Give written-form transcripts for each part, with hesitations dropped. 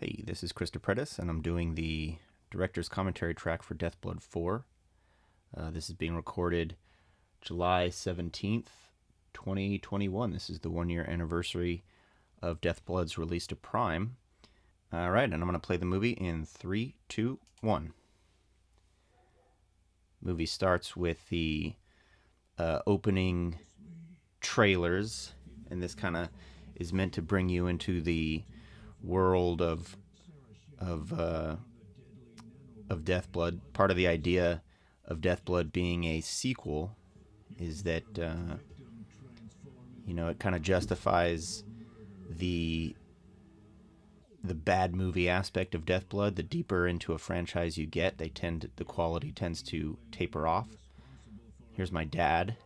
Hey, this is Pretis, and I'm doing the director's commentary track for Death Blood 4. This is being recorded July 17th, 2021. This is the 1-year anniversary of Death Blood's release to Prime. Alright, and I'm going to play the movie in 3, 2, 1. Movie starts with the opening trailers, and this kind of is meant to bring you into the world of Death Blood. Part of the idea of Death Blood being a sequel is that it kind of justifies the bad movie aspect of Death Blood. The deeper into a franchise you get, the quality tends to taper off. Here's my dad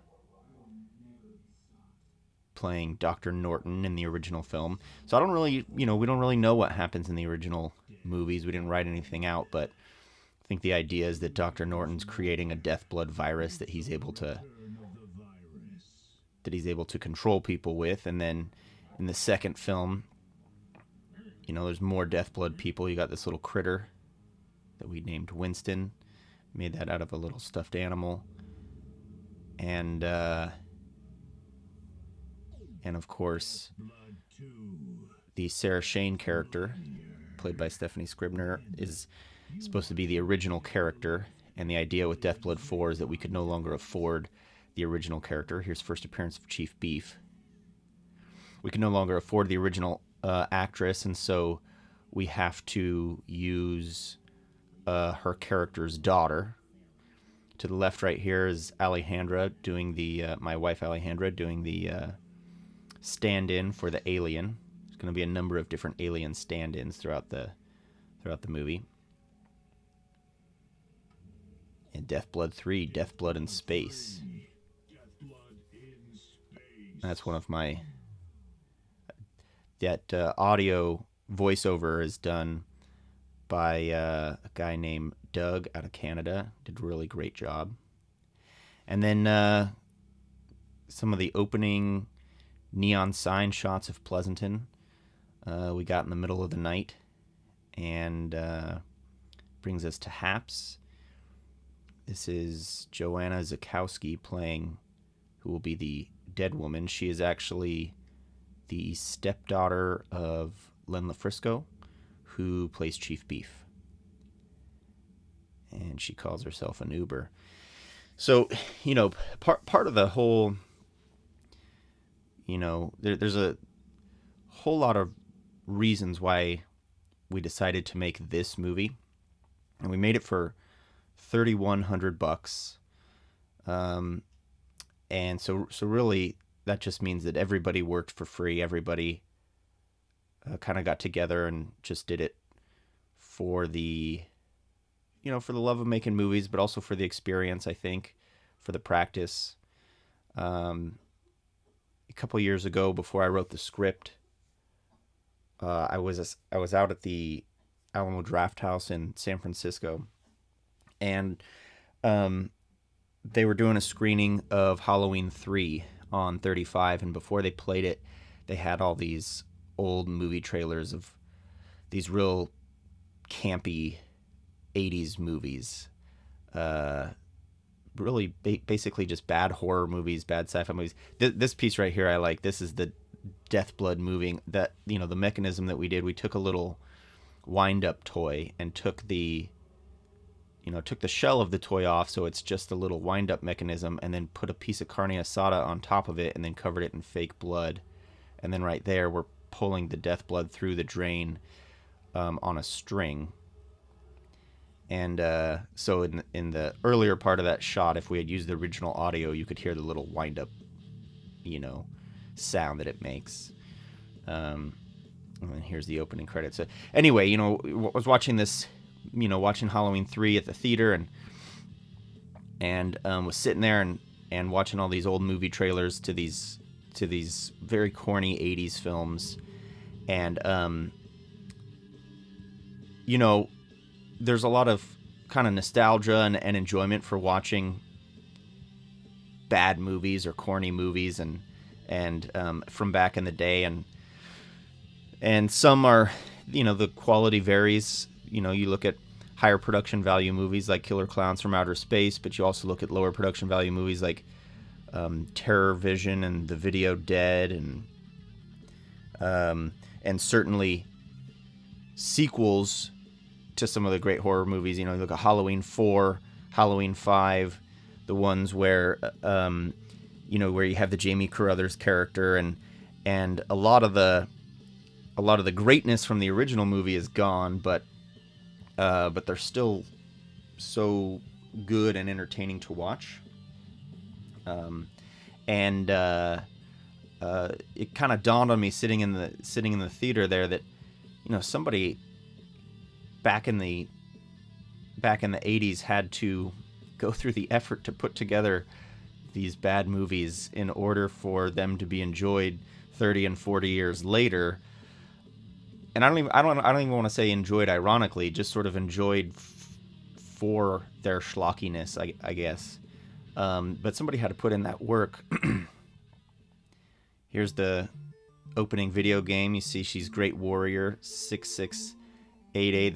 playing Dr. Norton in the original film. So I don't really, we don't really know what happens in the original movies. We didn't write anything out, but I think the idea is that Dr. Norton's creating a death blood virus that he's able to control people with. And then in the second film, there's more death blood people. You got this little critter that we named Winston. Made that out of a little stuffed animal. And of course, the Sarah Shane character, played by Stephanie Scribner, is supposed to be the original character. And the idea with Death Blood 4 is that we could no longer afford the original character. Here's first appearance of Chief Beef. We can no longer afford the original actress, and so we have to use her character's daughter. To the left right here is Alejandra doing my wife Alejandra doing the stand-in for the alien. There's going to be a number of different alien stand-ins throughout the movie. And Death Blood 3, Death Blood in Space. That's one of my... That audio voiceover is done by a guy named Doug out of Canada. Did a really great job. And then some of the opening neon sign shots of Pleasanton we got in the middle of the night, and brings us to Haps. This is Joanna Zakowski playing who will be the dead woman. She is actually the stepdaughter of Len LaFrisco, who plays Chief Beef. And she calls herself an Uber. So, part of the whole... there's a whole lot of reasons why we decided to make this movie, and we made it for $3,100. And so really, that just means that everybody worked for free. Everybody kind of got together and just did it for the love of making movies, but also for the experience. I think for the practice. A couple years ago, before I wrote the script, I was out at the Alamo Draft House in San Francisco, and they were doing a screening of Halloween 3 on 35, and before they played it, they had all these old movie trailers of these real campy 80s movies. Really basically just bad horror movies, bad sci-fi movies. This piece right here I like. This is the Death Blood movie. That, the mechanism that we did, we took a little wind-up toy and took the shell of the toy off, so it's just a little wind-up mechanism, and then put a piece of carne asada on top of it, and then covered it in fake blood. And then right there, we're pulling the Death Blood through the drain on a string. And so in the earlier part of that shot, if we had used the original audio, you could hear the little wind-up, sound that it makes. And then here's the opening credits. So anyway, I was watching this, watching Halloween 3 at the theater, and was sitting there and watching all these old movie trailers to these very corny 80s films. And, there's a lot of kind of nostalgia and enjoyment for watching bad movies or corny movies and from back in the day, and some are the quality varies. You look at higher production value movies like Killer Clowns from Outer Space, but you also look at lower production value movies like Terror Vision and The Video Dead, and certainly sequels to some of the great horror movies. You look at Halloween 4, Halloween 5, the ones where where you have the Jamie Carruthers character, and a lot of the greatness from the original movie is gone, but they're still so good and entertaining to watch. And it kind of dawned on me sitting in the theater there that somebody back in the 80s had to go through the effort to put together these bad movies in order for them to be enjoyed 30 and 40 years later. And I don't even want to say enjoyed ironically, just sort of enjoyed for their schlockiness, I guess. But somebody had to put in that work. Here's the opening video game. You see she's Great Warrior 6688.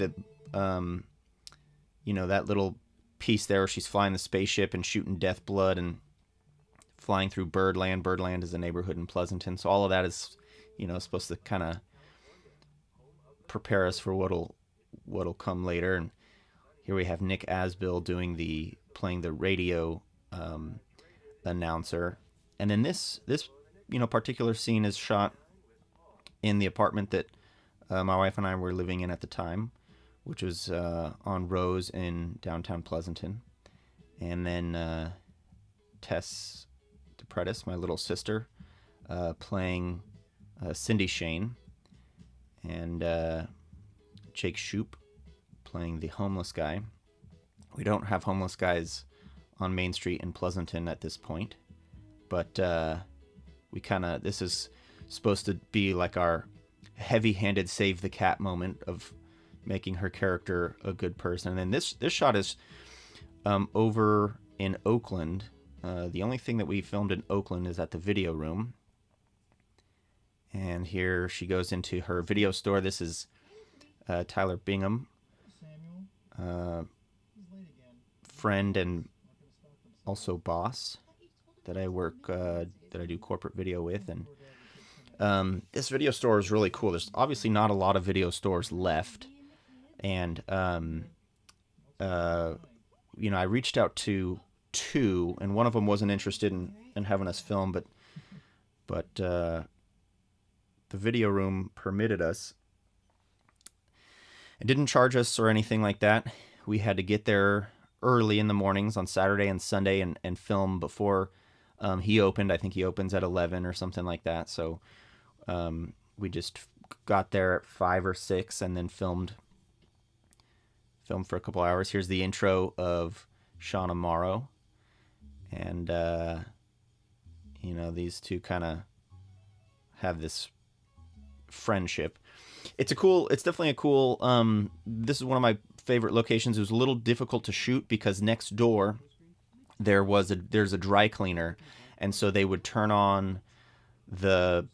That little piece there where she's flying the spaceship and shooting death blood and flying through Birdland. Birdland is a neighborhood in Pleasanton. So all of that is, supposed to kind of prepare us for what'll come later. And here we have Nick Asbill playing the radio announcer. And then this particular scene is shot in the apartment that my wife and I were living in at the time, which was on Rose in downtown Pleasanton. And then Tess Pretis, my little sister, playing Cindy Shane, and Jake Shoup playing the homeless guy. We don't have homeless guys on Main Street in Pleasanton at this point, but this is supposed to be like our heavy-handed save the cat moment of making her character a good person. And then this shot is over in Oakland. The only thing that we filmed in Oakland is at the video room. And here she goes into her video store. This is Tyler Bingham, friend and also boss that I do corporate video with. And this video store is really cool. There's obviously not a lot of video stores left. And, I reached out to two, and one of them wasn't interested in having us film, but the video room permitted us. It didn't charge us or anything like that. We had to get there early in the mornings on Saturday and Sunday and film before he opened. I think he opens at 11 or something like that. So we just got there at 5 or 6 and then filmed for a couple hours. Here's the intro of Sean Amaro. And, these two kind of have this friendship. It's definitely a cool, this is one of my favorite locations. It was a little difficult to shoot because next door there's a dry cleaner. And so they would turn on the,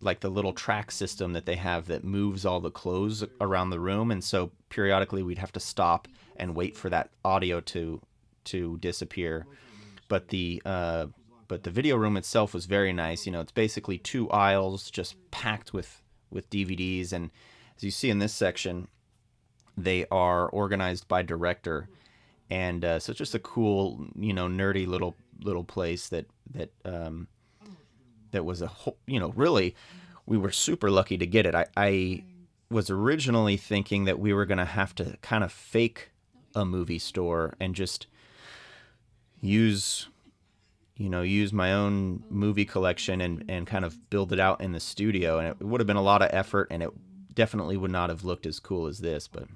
like the little track system that they have that moves all the clothes around the room. And so periodically we'd have to stop and wait for that audio to disappear. But the video room itself was very nice. It's basically 2 aisles just packed with DVDs. And as you see in this section, they are organized by director. And so it's just a cool, nerdy little place that was a whole, really, we were super lucky to get it. I was originally thinking that we were going to have to kind of fake a movie store and just use my own movie collection and kind of build it out in the studio. And it would have been a lot of effort, and it definitely would not have looked as cool as this, but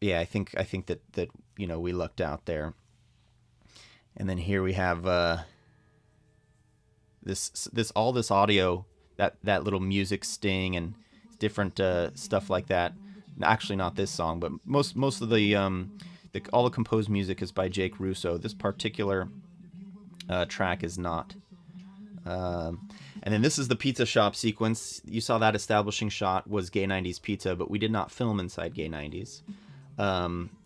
yeah, I think that we lucked out there. And then here we have this audio, that little music sting and different stuff like that. Actually, not this song, but most of all the composed music is by Jake Russo. This particular track is not. And then this is the pizza shop sequence. You saw that establishing shot was Gay 90s Pizza, but we did not film inside Gay 90s.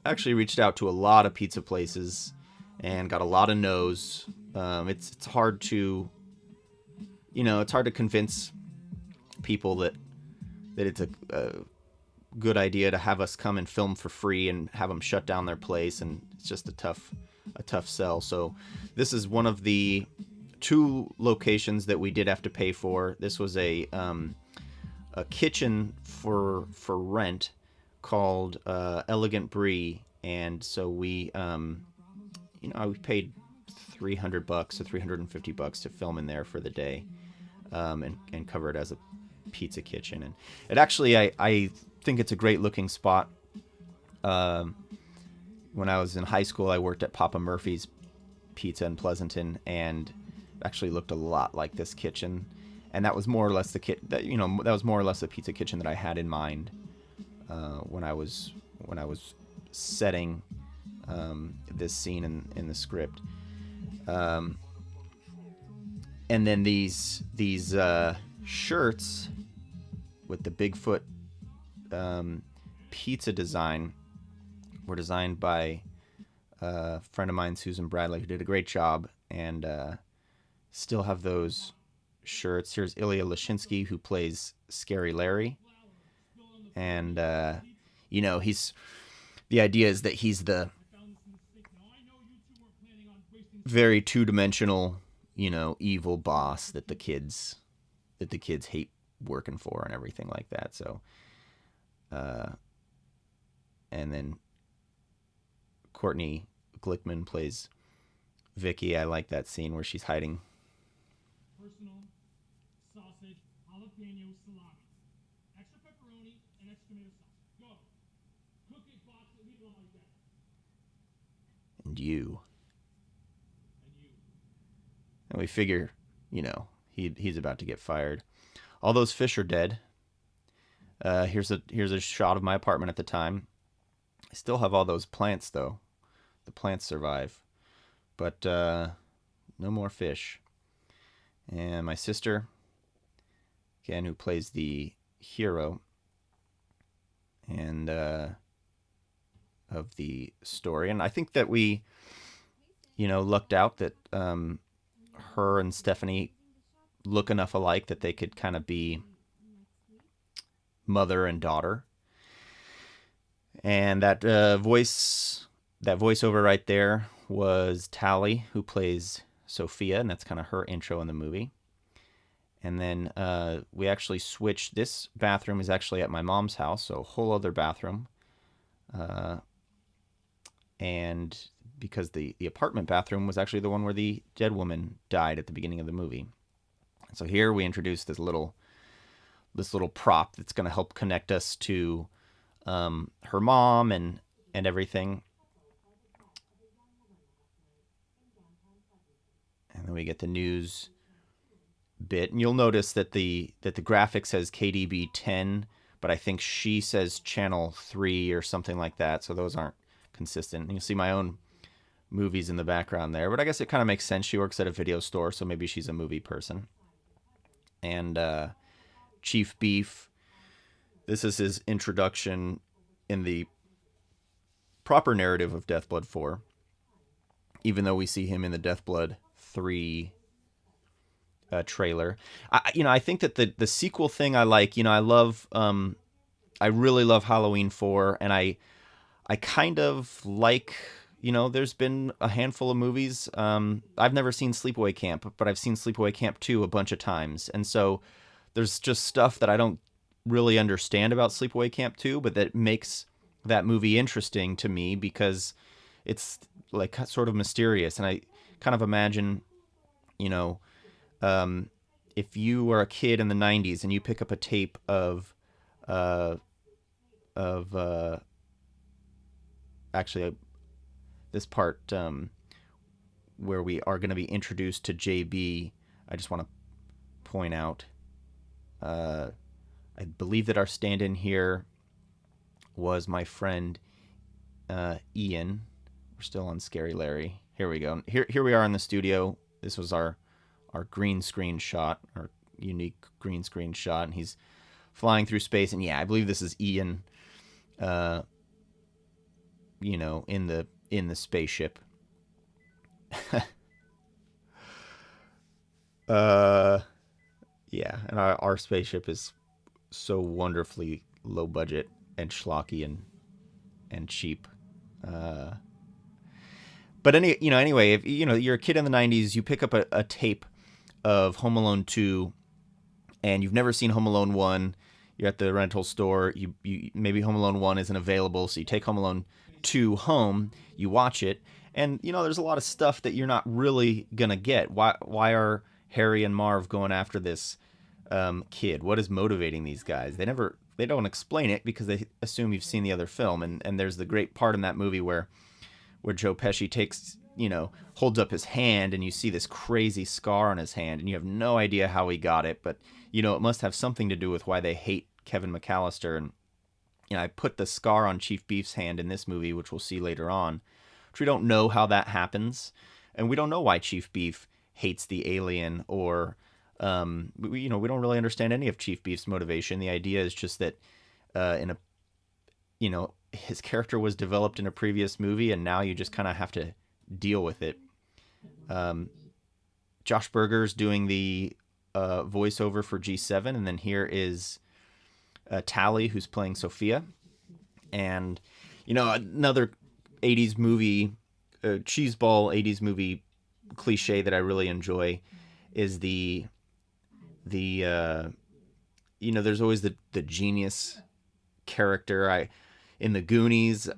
Actually reached out to a lot of pizza places and got a lot of no's. It's hard to, it's hard to convince people that it's a good idea to have us come and film for free and have them shut down their place, and it's just a tough sell. So this is one of the 2 locations that we did have to pay for. This was a kitchen for rent called Elegant Brie, and so we we paid $300 or $350 to film in there for the day, and cover it as a pizza kitchen. And it actually, I think it's a great looking spot. When I was in high school, I worked at Papa Murphy's Pizza in Pleasanton, and actually looked a lot like this kitchen. And that was more or less that was more or less the pizza kitchen that I had in mind when I was setting this scene in the script. And then these shirts with the Bigfoot pizza design were designed by a friend of mine, Susan Bradley, who did a great job, and still have those shirts. Here's Ilya Lashinsky, who plays Scary Larry, and the idea is that he's the very two-dimensional, evil boss that the kids hate working for and everything like that. So, and then Courtney Glickman plays Vicky. I like that scene where she's hiding. Personal sausage, jalapeno, salami, extra pepperoni, and extra tomato sauce. Go. Cook it, box it, leave it on like that. And you. And we figure, he's about to get fired. All those fish are dead. Here's a shot of my apartment at the time. I still have all those plants, though. The plants survive. But no more fish. And my sister, again, who plays the hero and of the story. And I think that we, lucked out that her and Stephanie look enough alike that they could kind of be mother and daughter. And that voiceover right there was Tally, who plays Sophia, and that's kind of her intro in the movie. And then we actually switched. This bathroom is actually at my mom's house, so a whole other bathroom. And because the apartment bathroom was actually the one where the dead woman died at the beginning of the movie. So here we introduced this little prop that's going to help connect us to her mom and everything. And then we get the news bit, and you'll notice that the graphic says KDB 10, but I think she says channel 3 or something like that. So those aren't consistent. And you'll see my own movies in the background there, but I guess it kind of makes sense. She works at a video store, so maybe she's a movie person. And Chief Beef, this is his introduction in the proper narrative of Death Blood 4, even though we see him in the Death Blood 3 trailer. I think that the sequel thing I like. I love, I really love Halloween 4, and I kind of like, there's been a handful of movies. I've never seen Sleepaway Camp, but I've seen Sleepaway Camp 2 a bunch of times, and so there's just stuff that I don't really understand about Sleepaway Camp 2, but that makes that movie interesting to me because it's like sort of mysterious. And I kind of imagine, if you were a kid in the 90s and you pick up a tape of actually this part where we are going to be introduced to JB, I just want to point out, I believe that our stand-in here was my friend Ian. We're still on Scary Larry. Here we go. Here we are in the studio. This was our our green screen shot, our unique green screen shot, and he's flying through space. And yeah, I believe this is Ian, you know, in the spaceship. Yeah, and our spaceship is so wonderfully low budget and schlocky and cheap. But anyway, if you're a kid in the '90s, you pick up a tape of Home Alone 2, and you've never seen Home Alone 1. You're at the rental store. You maybe Home Alone 1 isn't available, so you take Home Alone 2 home. You watch it, and there's a lot of stuff that you're not really gonna get. Why are Harry and Marv going after this kid? What is motivating these guys? They don't explain it because they assume you've seen the other film, and there's the great part in that movie where Joe Pesci takes, holds up his hand, and you see this crazy scar on his hand, and you have no idea how he got it, but it must have something to do with why they hate Kevin McAllister. And I put the scar on Chief Beef's hand in this movie, which we'll see later on, which we don't know how that happens, and we don't know why Chief Beef hates the alien, or we don't really understand any of Chief Beef's motivation. The idea is just that his character was developed in a previous movie, and now you just kind of have to deal with it. Josh Berger's doing the voiceover for G7, and then here is Tally, who's playing Sophia. And another 80s movie, cheeseball 80s movie cliche that I really enjoy is the there's always the genius character. In the Goonies,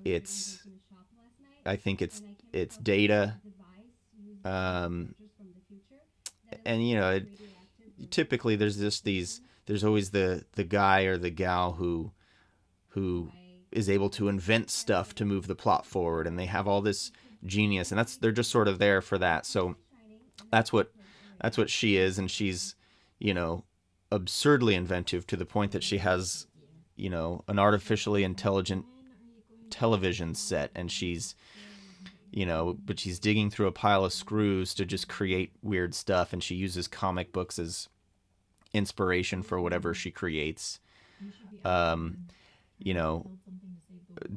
I think it's Data, and typically there's always the guy or the gal who is able to invent stuff to move the plot forward, and they have all this genius, and they're just sort of there for that. So that's what she is, and she's absurdly inventive to the point that she has an artificially intelligent television set, and she's but she's digging through a pile of screws to just create weird stuff, and she uses comic books as inspiration for whatever she creates.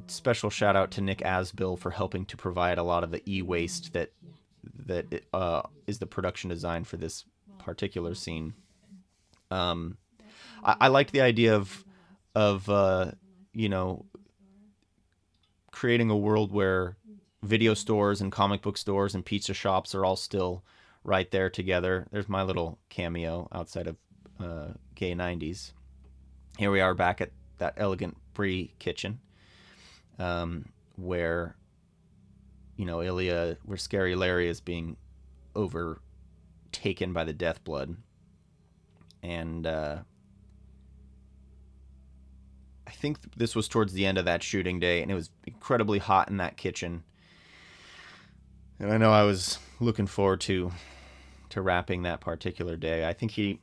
Special shout out to Nick Asbill for helping to provide a lot of the e-waste that is the production design for this particular scene. I liked the idea of creating a world where video stores and comic book stores and pizza shops are all still right there together. There's my little cameo outside of gay 90s. Here we are back at that elegant Brie kitchen, where where Scary Larry is being overtaken by the death blood. And I think this was towards the end of that shooting day, and it was incredibly hot in that kitchen. And I know I was looking forward to wrapping that particular day. I think he,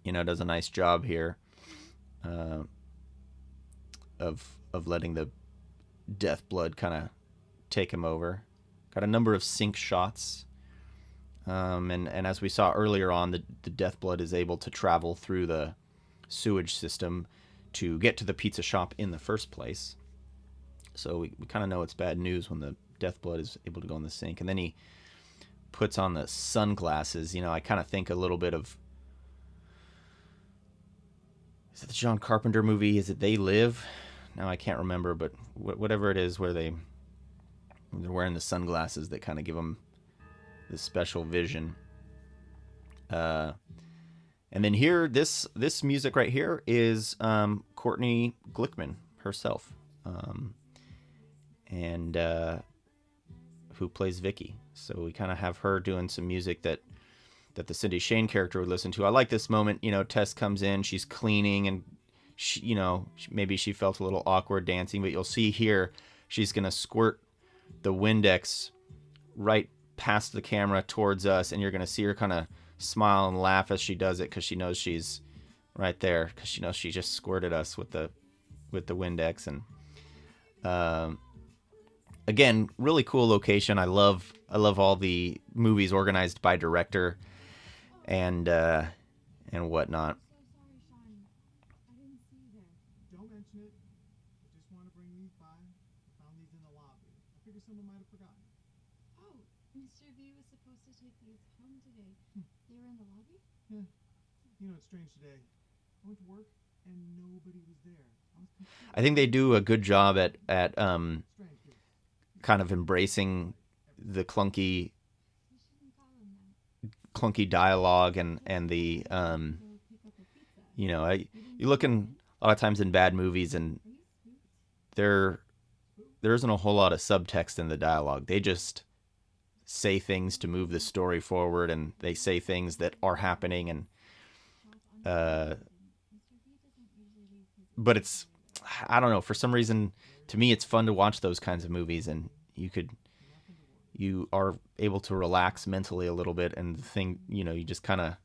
does a nice job here of letting the death blood kind of take him over. Got a number of sync shots. And as we saw earlier on, the death blood is able to travel through the sewage system to get to the pizza shop in the first place. So we kind of know it's bad news when the death blood is able to go in the sink. And then he puts on the sunglasses. I kind of think a little bit of, is it the John Carpenter movie? Is it They Live? Now I can't remember, but whatever it is where they're wearing the sunglasses that kind of give them this special vision. And then here, this music right here is Courtney Glickman herself, and who plays Vicky. So we kind of have her doing some music that the Cindy Shane character would listen to. I like this moment. Tess comes in, she's cleaning, and she, maybe she felt a little awkward dancing, but you'll see here she's gonna squirt the Windex right past the camera towards us, and you're gonna see her kind of smile and laugh as she does it, because she knows she's right there, because she knows she just squirted us with the Windex. And again, really cool location. I love all the movies organized by director. and whatnot. So sorry, Sean. I didn't see you there. Don't mention it. I just want to bring these by. I found these in the lobby. I figure someone might have forgotten. Oh, Mr. V was supposed to take these home today. They were in the lobby? Yeah. You know, it's strange today. I went to work and nobody was there. I was completely I think they do a good job at strange. Dude. kind of embracing the clunky You shouldn't call him that. dialogue and the Go pick up a pizza. you know, you look in a lot of times in bad movies and Are you spooked? there isn't a whole lot of subtext in the dialogue. They just say things to move the story forward, and they say things that are happening, and Mr. V doesn't usually leave his but it's, I don't know, for some reason to me it's fun to watch those kinds of movies, and you are able to relax mentally a little bit, and you just kind of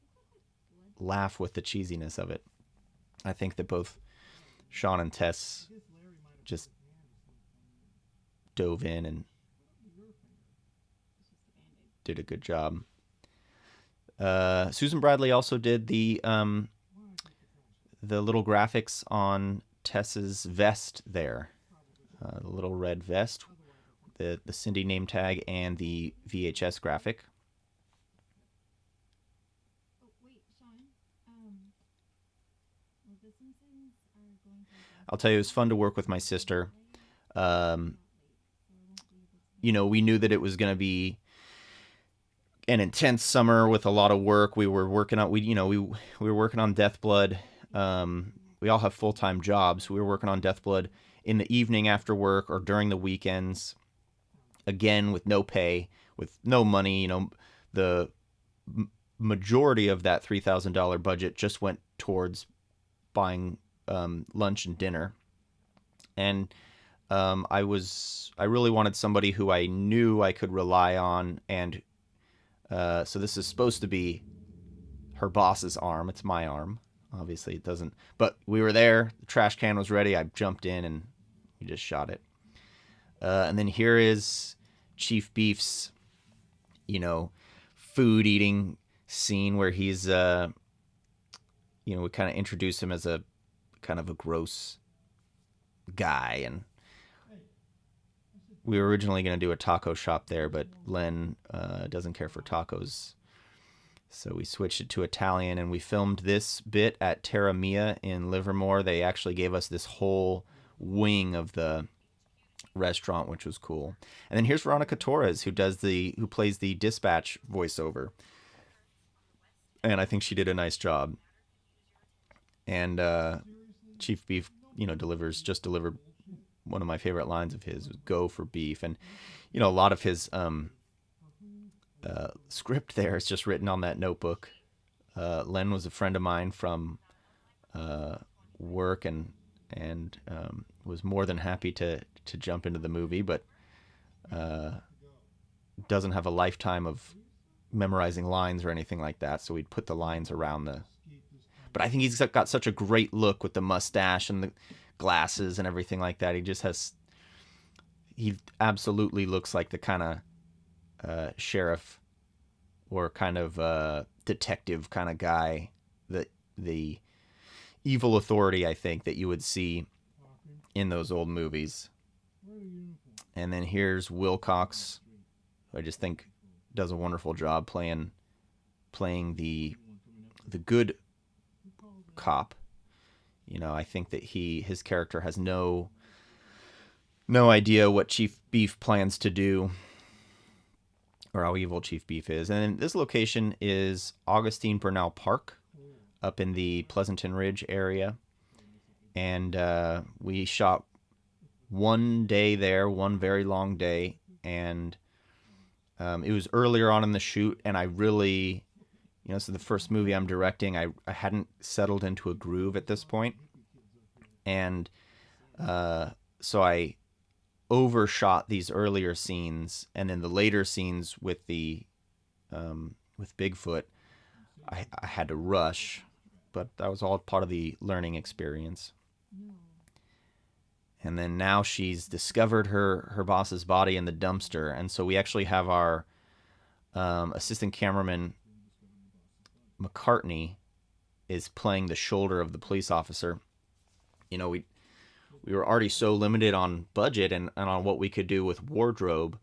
laugh with the cheesiness of it. I think that both Sean and Tess Guess Larry might have just put his hand or something. dove in and Your finger. It's just a Band-Aid. did a good job. Susan Bradley also did the little graphics on Tess's vest there, the little red vest, the Cindy name tag, and the VHS graphic. Oh, wait, Sean. Well, the Simpsons are going to... I'll tell you, it was fun to work with my sister. We knew that it was going to be an intense summer with a lot of work. We were working on we were working on Death Blood. We all have full-time jobs. We were working on Death Blood in the evening after work or during the weekends. Again, with no pay, with no money. The majority of that $3,000 budget just went towards buying lunch and dinner. And I really wanted somebody who I knew I could rely on, and so this is supposed to be her boss's arm. It's my arm. Obviously, it doesn't. But we were there. The trash can was ready. I jumped in, and we just shot it. And then here is Chief Beef's, food eating scene where he's, we kind of introduce him as a kind of a gross guy, and we were originally going to do a taco shop there, but Len doesn't care for tacos, so we switched it to Italian, and we filmed this bit at Terra Mia in Livermore. They actually gave us this whole wing of the restaurant, which was cool. And then here's Veronica Torres, who plays the dispatch voiceover, and I think she did a nice job. And Chief Beef, delivered one of my favorite lines of his, was "Go for beef," and a lot of his script there is just written on that notebook. Len was a friend of mine from work, and was more than happy to jump into the movie, but doesn't have a lifetime of memorizing lines or anything like that, so we'd put the lines around the... But I think he's got such a great look with the mustache and the glasses and everything like that. He absolutely looks like the kind of sheriff or kind of detective kind of guy, the evil authority, I think, that you would see in those old movies. And then here's Wilcox, who I just think does a wonderful job playing the good cop. I think that his character has no idea what Chief Beef plans to do, or how evil Chief Beef is. And this location is Augustine Bernal Park, up in the Pleasanton Ridge area. And we shot one day there, one very long day, and it was earlier on in the shoot, and I really, this is the first movie I'm directing. I hadn't settled into a groove at this point, and so I overshot these earlier scenes, and then the later scenes with with Bigfoot, I had to rush, but that was all part of the learning experience. And then now she's discovered her boss's body in the dumpster, and so we actually have our assistant cameraman McCartney is playing the shoulder of the police officer. You know, we were already so limited on budget and on what we could do with wardrobe.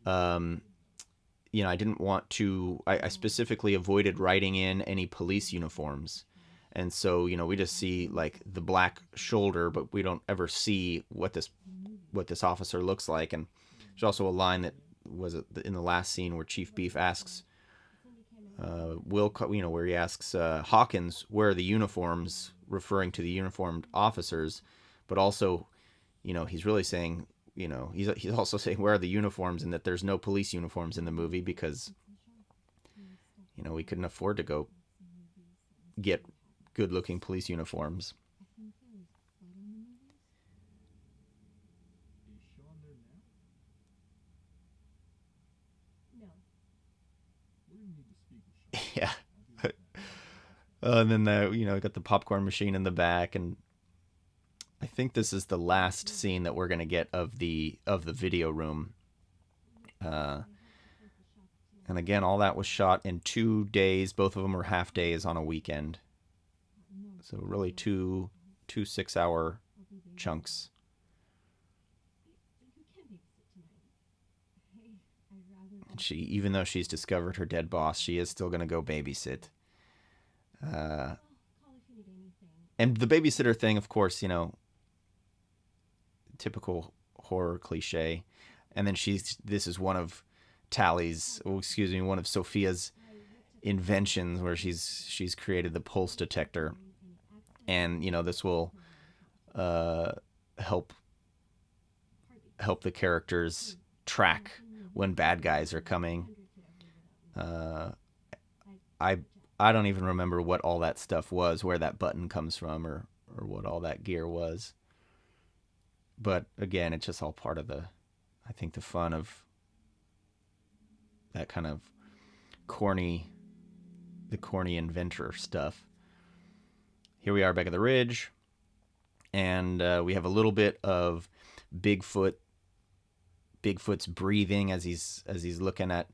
You know, I didn't want to, I specifically avoided writing in any police uniforms. And so, you know, we just see like the black shoulder, but we don't ever see what this officer looks like. And there's also a line that was in the last scene where Chief Beef asks you know, where he asks Hawkins, where are the uniforms, referring to the uniformed officers, but also, you know, he's really saying, you know, he's also saying where are the uniforms, and that there's no police uniforms in the movie because, you know, we couldn't afford to go get good-looking police uniforms. Yeah. And then you know, got the popcorn machine in the back, and I think this is the last scene that we're gonna get of the video room. And again, all that was shot in 2 days. Both of them were half days on a weekend. So really two 6-hour chunks. And she, even though she's discovered her dead boss, she is still gonna go babysit. And the babysitter thing, of course, you know, typical horror cliche. And then this is one of one of Sophia's inventions, where she's created the pulse detector. And, you know, this will help the characters track when bad guys are coming. I don't even remember what all that stuff was, where that button comes from, or what all that gear was. But again, it's just all part of the fun of that kind of corny inventor stuff. Here we are back at the ridge, and we have a little bit of Bigfoot's breathing as he's looking at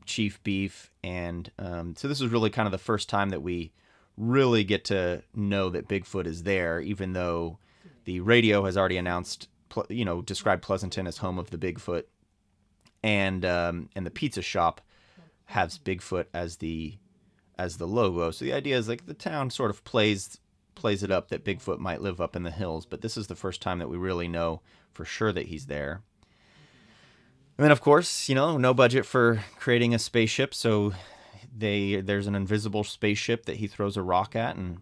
Chief Beef, and so this is really kind of the first time that we really get to know that Bigfoot is there, even though the radio has already announced, you know, described Pleasanton as home of the Bigfoot, and the pizza shop has Bigfoot as the logo. So the idea is like the town sort of plays it up that Bigfoot might live up in the hills, but this is the first time that we really know for sure that he's there. And then, of course, you know, no budget for creating a spaceship, so there's an invisible spaceship that he throws a rock at, and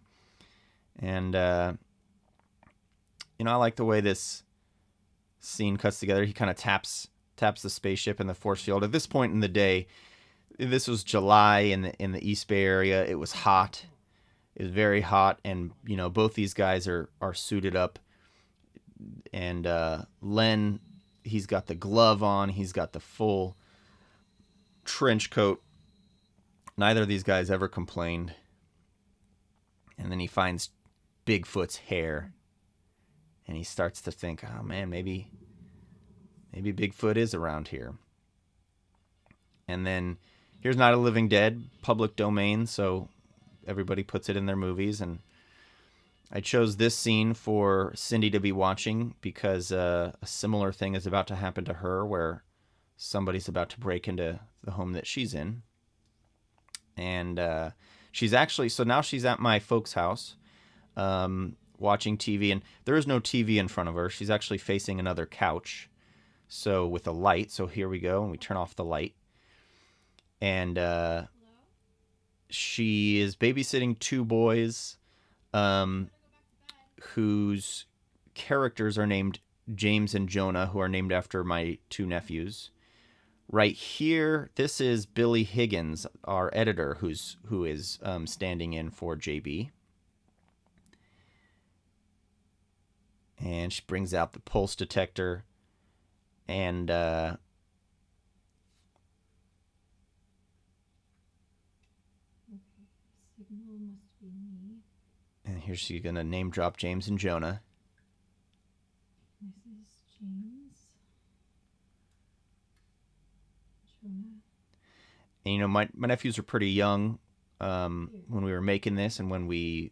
you know, I like the way this scene cuts together. He kind of taps the spaceship in the force field. At this point in the day, this was July in the East Bay area. It was hot. It was very hot, and you know, both these guys are suited up. And Len, he's got the glove on. He's got the full trench coat. Neither of these guys ever complained. And then he finds Bigfoot's hair, and he starts to think, oh man, maybe Bigfoot is around here. And then here's Night of the Living Dead, public domain, so everybody puts it in their movies. And I chose this scene for Cindy to be watching because a similar thing is about to happen to her, where somebody's about to break into the home that she's in. And she's actually, so now she's at my folks' house watching TV, and there is no TV in front of her. She's actually facing another couch, so with a light. So here we go, and we turn off the light. And she is babysitting two boys whose characters are named James and Jonah, who are named after my two nephews. Right here, this is Billy Higgins, our editor, who is standing in for JB. And she brings out the pulse detector, and Signal must be me. and here she's gonna name drop James and Jonah. Mrs. James. Jonah. And, you know, my nephews were pretty young when we were making this and when we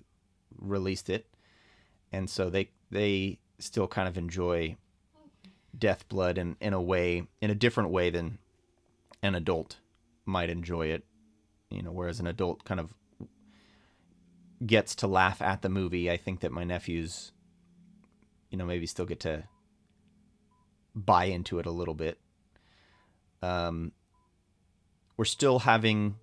released it. And so they still kind of enjoy Deathblood in a way, in a different way than an adult might enjoy it. You know, whereas an adult kind of gets to laugh at the movie, I think that my nephews, you know, maybe still get to buy into it a little bit. We're still having,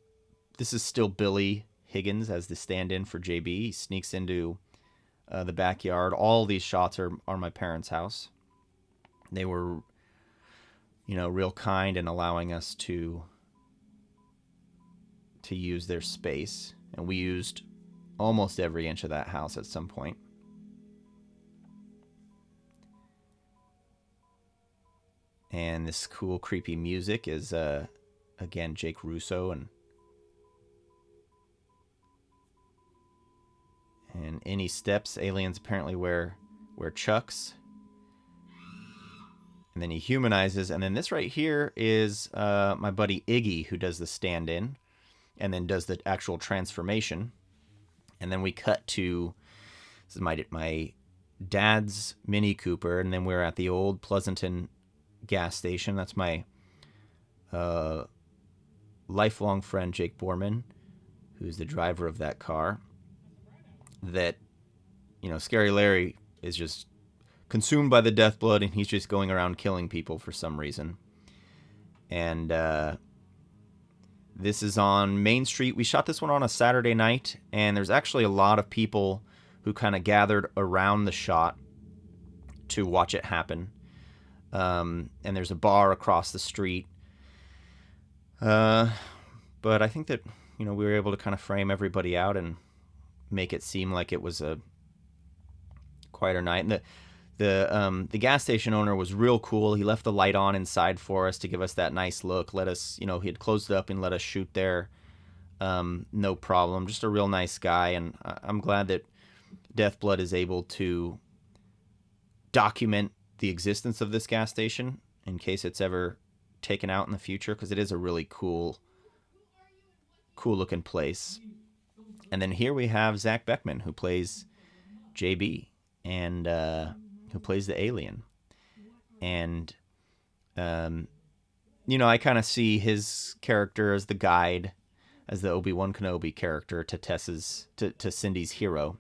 this is still Billy Higgins as the stand-in for JB. He sneaks into the backyard. All these shots are my parents' house. They were, you know, real kind in allowing us to use their space. And we used almost every inch of that house at some point. And this cool, creepy music is, again, Jake Russo and any steps. Aliens apparently wear chucks. And then he humanizes. And then this right here is my buddy Iggy, who does the stand-in and then does the actual transformation. And then we cut to, this is my dad's Mini Cooper, and then we're at the old Pleasanton gas station. That's my lifelong friend Jake Borman, who's the driver of that car. That, you know, Scary Larry is just consumed by the Deathblood, and he's just going around killing people for some reason. And this is on Main Street. We shot this one on a Saturday night, and there's actually a lot of people who kind of gathered around the shot to watch it happen. And there's a bar across the street. But I think that, you know, we were able to kind of frame everybody out and make it seem like it was a quieter night. And the gas station owner was real cool. He left the light on inside for us to give us that nice look. Let us, you know, he had closed it up and let us shoot there. No problem. Just a real nice guy. And I'm glad that Deathblood is able to document the existence of this gas station in case it's ever taken out in the future, because it is a really cool looking place. And then here we have Zach Beckman, who plays JB and who plays the alien. And you know, I kind of see his character as the guide, as the Obi-Wan Kenobi character to Cindy's hero.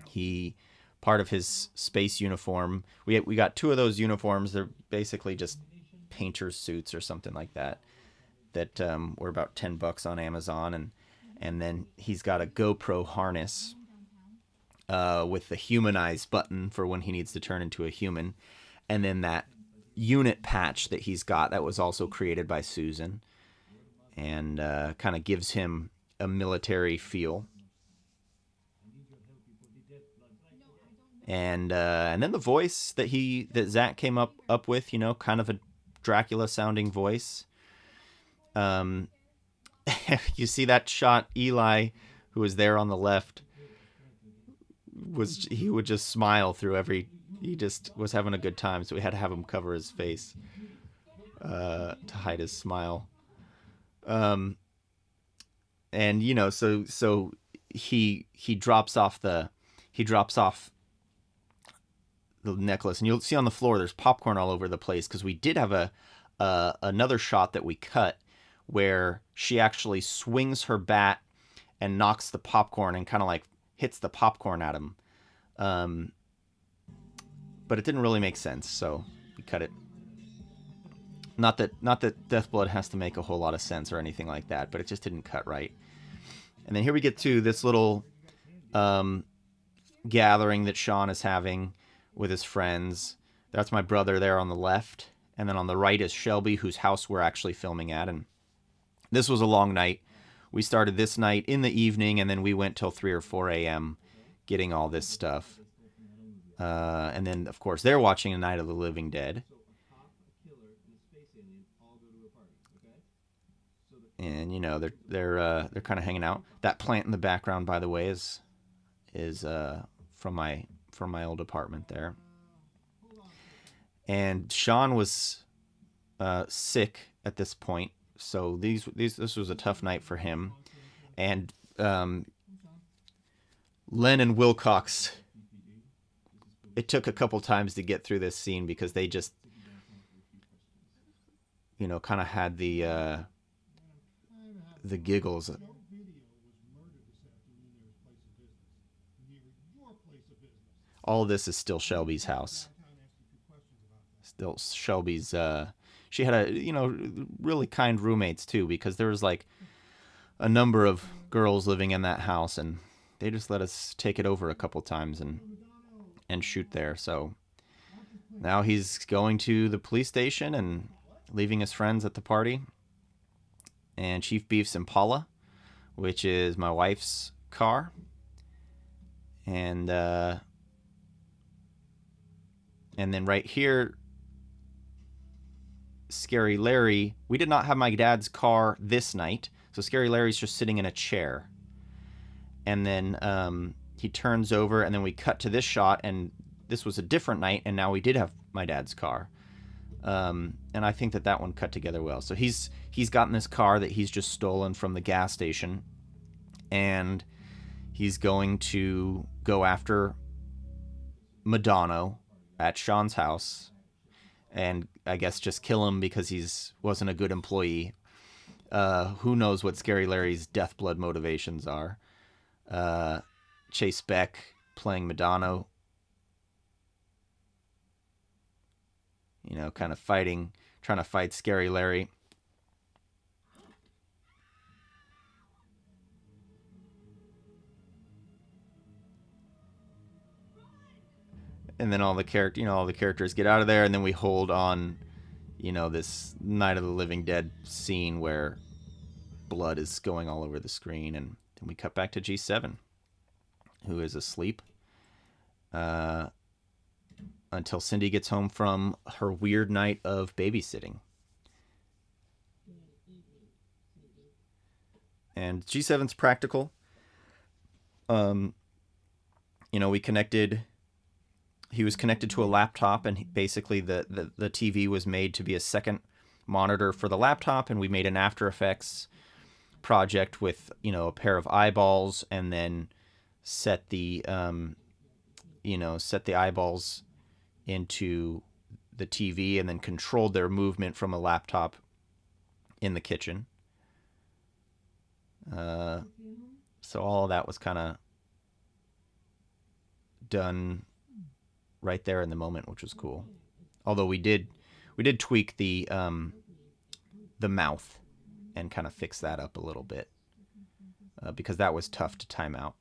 He, part of his space uniform, we got two of those uniforms. They're basically just painter's suits or something like that were about $10 on Amazon, and then he's got a GoPro harness with the humanize button for when he needs to turn into a human, and then that unit patch that he's got that was also created by Susan, and kind of gives him a military feel. And then the voice that Zach came up with, you know, kind of a Dracula sounding voice. You see that shot, Eli, who was there on the left, he would just smile through he just was having a good time, so we had to have him cover his face to hide his smile. And you know, so he drops off the necklace, and you'll see on the floor there's popcorn all over the place, because we did have another shot that we cut where she actually swings her bat and knocks the popcorn and kind of like hits the popcorn at him. But it didn't really make sense, so we cut it. Not that Deathblood has to make a whole lot of sense or anything like that, but it just didn't cut right. And then here we get to this little gathering that Sean is having with his friends. That's my brother there on the left. And then on the right is Shelby, whose house we're actually filming at. And this was a long night. We started this night in the evening, and then we went till 3 or 4 a.m. getting all this stuff. And then, of course, they're watching A Night of the Living Dead. And, you know, they're kind of hanging out. That plant in the background, by the way, is from my old apartment there. And Sean was sick at this point, So this was a tough night for him. And Len and Wilcox, it took a couple times to get through this scene because they just, kind of had the giggles. All of this is still Shelby's house. Still Shelby's. She had really kind roommates too, because there was like a number of girls living in that house, and they just let us take it over a couple times and shoot there. So now he's going to the police station and leaving his friends at the party. And Chief Beef's Impala, which is my wife's car. And then right here, Scary Larry. We did not have my dad's car this night, so Scary Larry's just sitting in a chair. And then he turns over, and then we cut to this shot, and this was a different night, and now we did have my dad's car. And I think that one cut together well. So he's gotten this car that he's just stolen from the gas station, and he's going to go after Madonna at Sean's house, and I guess just kill him because he's wasn't a good employee. Who knows what Scary Larry's death blood motivations are. Chase Beck playing Madonna, kind of trying to fight Scary Larry. And then all the characters get out of there, and then we hold on, this Night of the Living Dead scene where blood is going all over the screen, and then we cut back to G7, who is asleep until Cindy gets home from her weird night of babysitting. And G7's practical. We connected. He was connected to a laptop, and basically the TV was made to be a second monitor for the laptop, and we made an After Effects project with a pair of eyeballs, and then set the eyeballs into the TV, and then controlled their movement from a laptop in the kitchen. So all of that was kind of done right there in the moment, which was cool. Although we did tweak the mouth and kind of fix that up a little bit because that was tough to time out.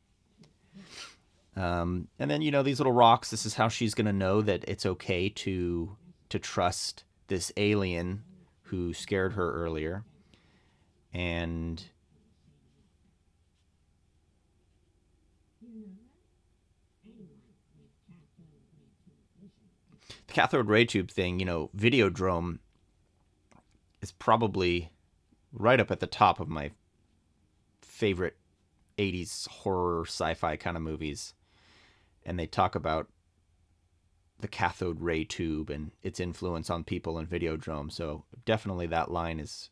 And then these little rocks. This is how she's gonna know that it's okay to trust this alien who scared her earlier. And the cathode ray tube thing, Videodrome is probably right up at the top of my favorite 80s horror sci-fi kind of movies. And they talk about the cathode ray tube and its influence on people in Videodrome. So definitely that line is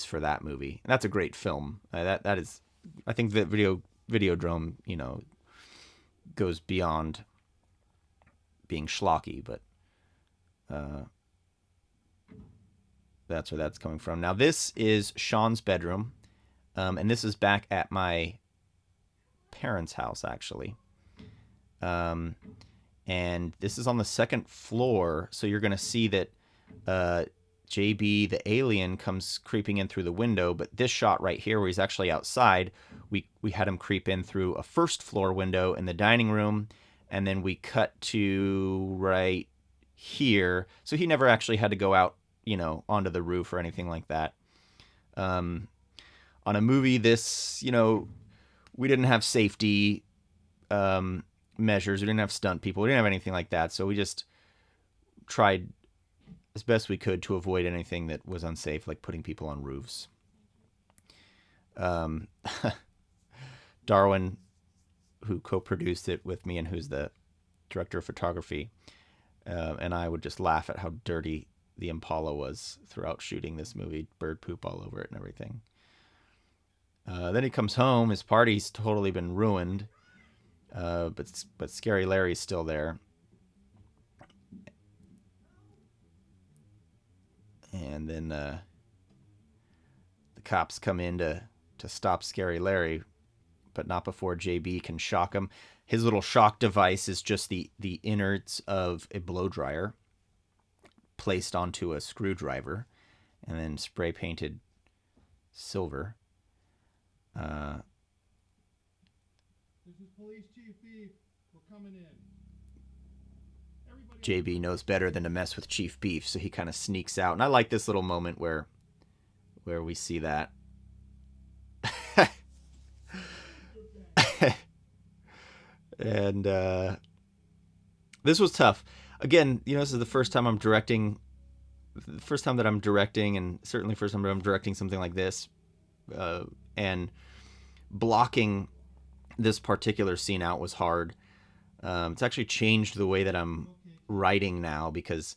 for that movie. And that's a great film. That is, I think that Videodrome, goes beyond being schlocky, but that's where that's coming from. Now this is Sean's bedroom, and this is back at my parents' house actually, and this is on the second floor. So you're gonna see that JB the alien comes creeping in through the window, but this shot right here where he's actually outside, we had him creep in through a first floor window in the dining room. And then we cut to right here. So he never actually had to go out, onto the roof or anything like that. On a movie this, we didn't have safety measures. We didn't have stunt people. We didn't have anything like that. So we just tried as best we could to avoid anything that was unsafe, like putting people on roofs. Darwin, who co-produced it with me and who's the director of photography, and I would just laugh at how dirty the Impala was throughout shooting this movie. Bird poop all over it and everything. Then he comes home. His party's totally been ruined. But Scary Larry's still there. And then the cops come in to stop Scary Larry, but not before JB can shock him. His little shock device is just the innards of a blow dryer placed onto a screwdriver and then spray painted silver. This is Police Chief Beef. We're coming in. JB knows better than to mess with Chief Beef, so he kind of sneaks out. And I like this little moment where we see that. And this was tough. Again, this is the first time I'm directing. The first time that I'm directing, and certainly first time that I'm directing something like this. And blocking this particular scene out was hard. It's actually changed the way that I'm writing now, because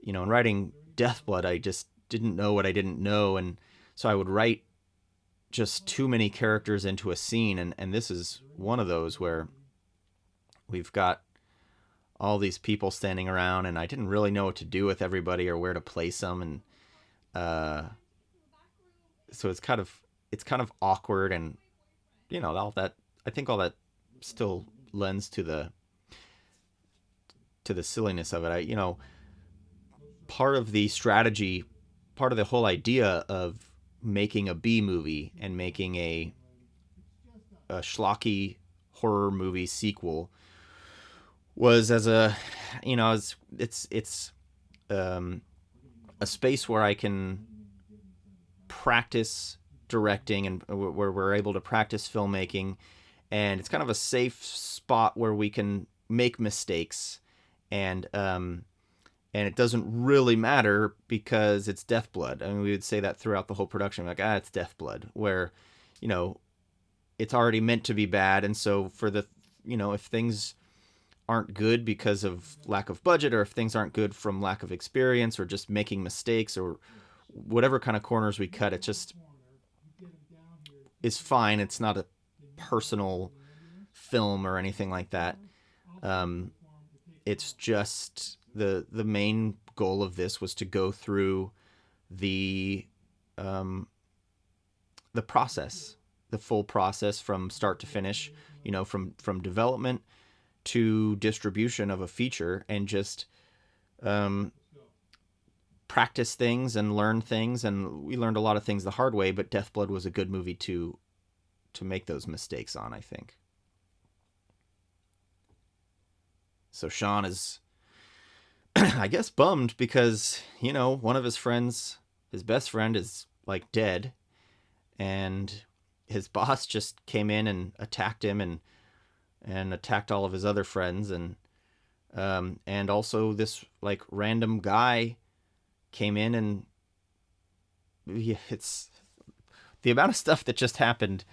in writing Deathblood, I just didn't know what I didn't know, and so I would write just too many characters into a scene, and this is one of those where we've got all these people standing around, and I didn't really know what to do with everybody or where to place them, and so it's kind of awkward, and all that. I think all that still lends to the silliness of it. Part of the strategy, part of the whole idea of making a B movie and making a schlocky horror movie sequel was as a a space where I can practice directing and where we're able to practice filmmaking, and it's kind of a safe spot where we can make mistakes, and it doesn't really matter because it's Deathblood. I mean, we would say that throughout the whole production, like, it's Deathblood, where it's already meant to be bad, and so for the if things aren't good because of lack of budget, or if things aren't good from lack of experience, or just making mistakes, or whatever kind of corners we cut, it just is fine. It's not a personal film or anything like that. It's just the main goal of this was to go through the process, the full process from start to finish, from development to distribution of a feature, and just practice things and learn things. And we learned a lot of things the hard way, but Deathblood was a good movie to make those mistakes on, I think. So Sean is, I guess, bummed because, one of his friends, his best friend, is like dead, and his boss just came in and attacked him and attacked all of his other friends, and also this like random guy came in, and it's the amount of stuff that just happened.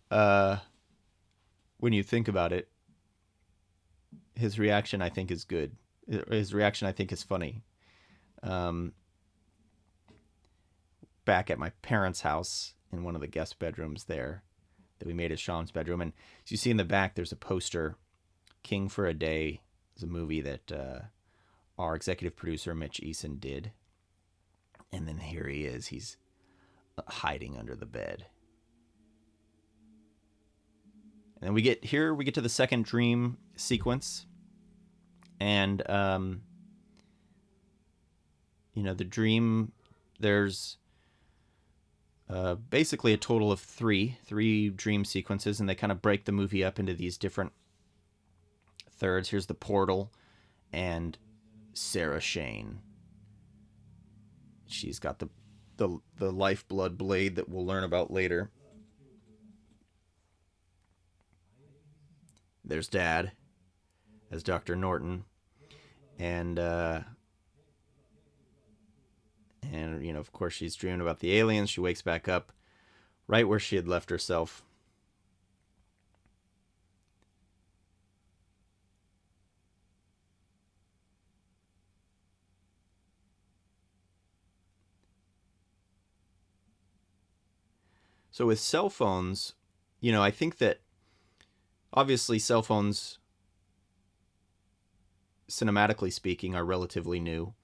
When you think about it, his reaction, I think, is good. His reaction, I think, is funny. Back at my parents' house, in one of the guest bedrooms there, that we made as Sean's bedroom, and as you see in the back, there's a poster. King for a Day is a movie that our executive producer Mitch Eason did, and then here he is. He's hiding under the bed. And then we get to the second dream sequence, and the dream, there's basically a total of three dream sequences, and they kind of break the movie up into these different thirds. Here's the portal and Sarah Shane. She's got the lifeblood blade that we'll learn about later. There's Dad as Dr. Norton, and of course she's dreaming about the aliens. She wakes back up right where she had left herself. So with cell phones, I think that obviously cell phones, cinematically speaking, are relatively new.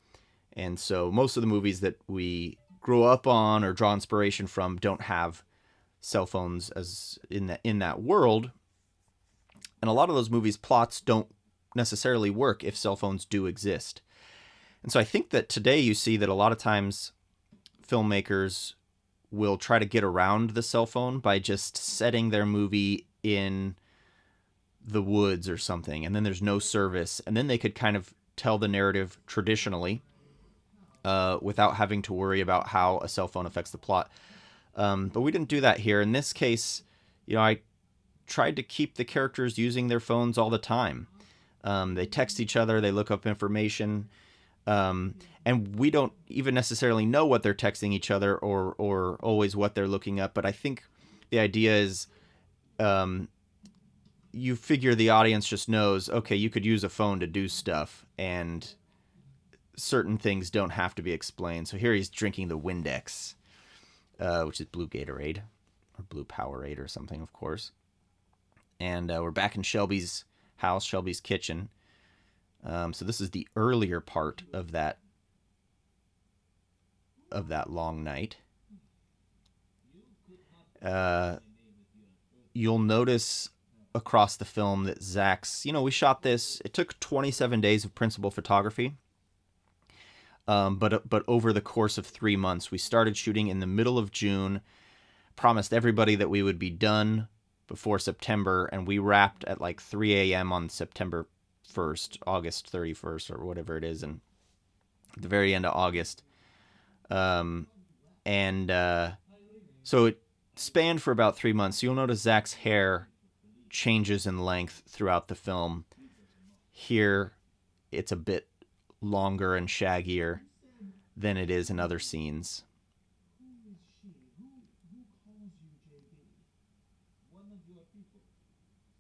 And so most of the movies that we grow up on or draw inspiration from don't have cell phones as in that world. And a lot of those movies' plots don't necessarily work if cell phones do exist. And so I think that today you see that a lot of times filmmakers will try to get around the cell phone by just setting their movie in the woods or something, and then there's no service, and then they could kind of tell the narrative traditionally without having to worry about how a cell phone affects the plot. But we didn't do that here. In this case, I tried to keep the characters using their phones all the time. They text each other, they look up information, and we don't even necessarily know what they're texting each other or always what they're looking up. But I think the idea is you figure the audience just knows, okay, you could use a phone to do stuff, and certain things don't have to be explained. So here he's drinking the Windex, which is blue Gatorade or blue Powerade or something, of course. And we're back in Shelby's house, Shelby's kitchen. So this is the earlier part of that long night. You'll notice across the film that Zach's, we shot this, it took 27 days of principal photography. But over the course of 3 months, we started shooting in the middle of June, promised everybody that we would be done before September, and we wrapped at like 3 a.m. on September 1st, August 31st, or whatever it is, and at the very end of August. So it spanned for about 3 months. So you'll notice Zach's hair changes in length throughout the film. Here, it's a bit longer and shaggier than it is in other scenes. Who is she? Who calls you JB? One of your people,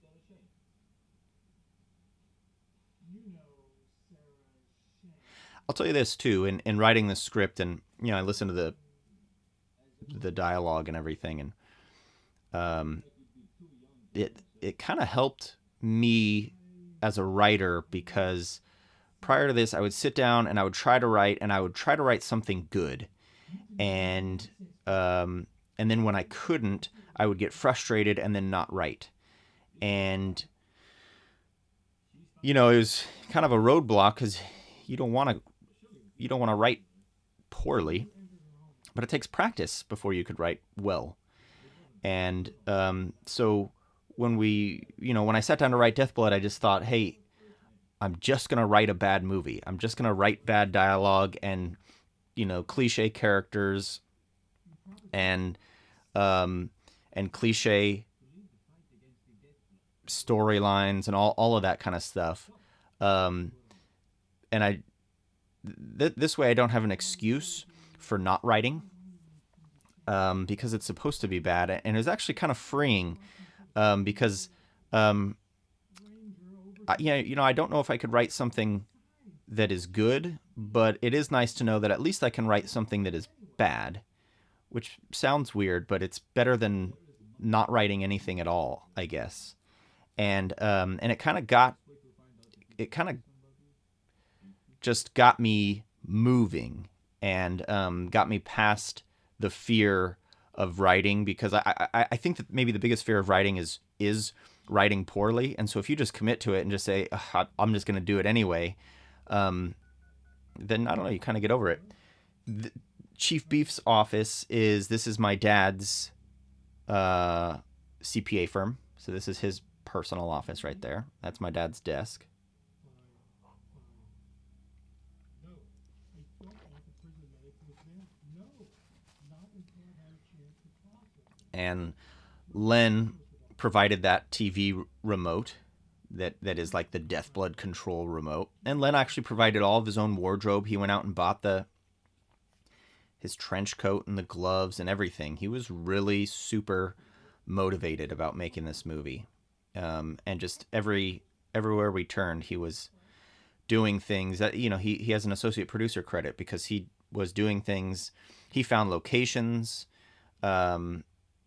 Sarah Shane. You know Sarah Shane. I'll tell you this too, in writing the script, and I listened to the dialogue and everything, and it kind of helped me as a writer, because prior to this, I would sit down and I would try to write something good, and then when I couldn't, I would get frustrated and then not write, and it was kind of a roadblock, because you don't want to write poorly, but it takes practice before you could write well, and so when I sat down to write Deathblood, I just thought, hey, I'm just going to write a bad movie. I'm just going to write bad dialogue and, cliche characters and cliche storylines and all of that kind of stuff. And this way I don't have an excuse for not writing, because it's supposed to be bad. And it was actually kind of freeing, because I don't know if I could write something that is good, but it is nice to know that at least I can write something that is bad, which sounds weird, but it's better than not writing anything at all, I guess. And it kind of just got me moving, and got me past the fear of writing, because I think that maybe the biggest fear of writing is writing poorly. And so if you just commit to it and just say, I'm just going to do it anyway, then I don't know, you kind of get over it. Chief Beef's office this is my dad's CPA firm. So this is his personal office right there. That's my dad's desk. No, I don't want the prison medic with them. No, not until I had a chance to talk to him. And Len provided that TV remote that is like the Deathblood control remote. And Len actually provided all of his own wardrobe. He went out and bought his trench coat and the gloves and everything. He was really super motivated about making this movie. And just everywhere we turned, he was doing things that, he has an associate producer credit, because he was doing things. He found locations.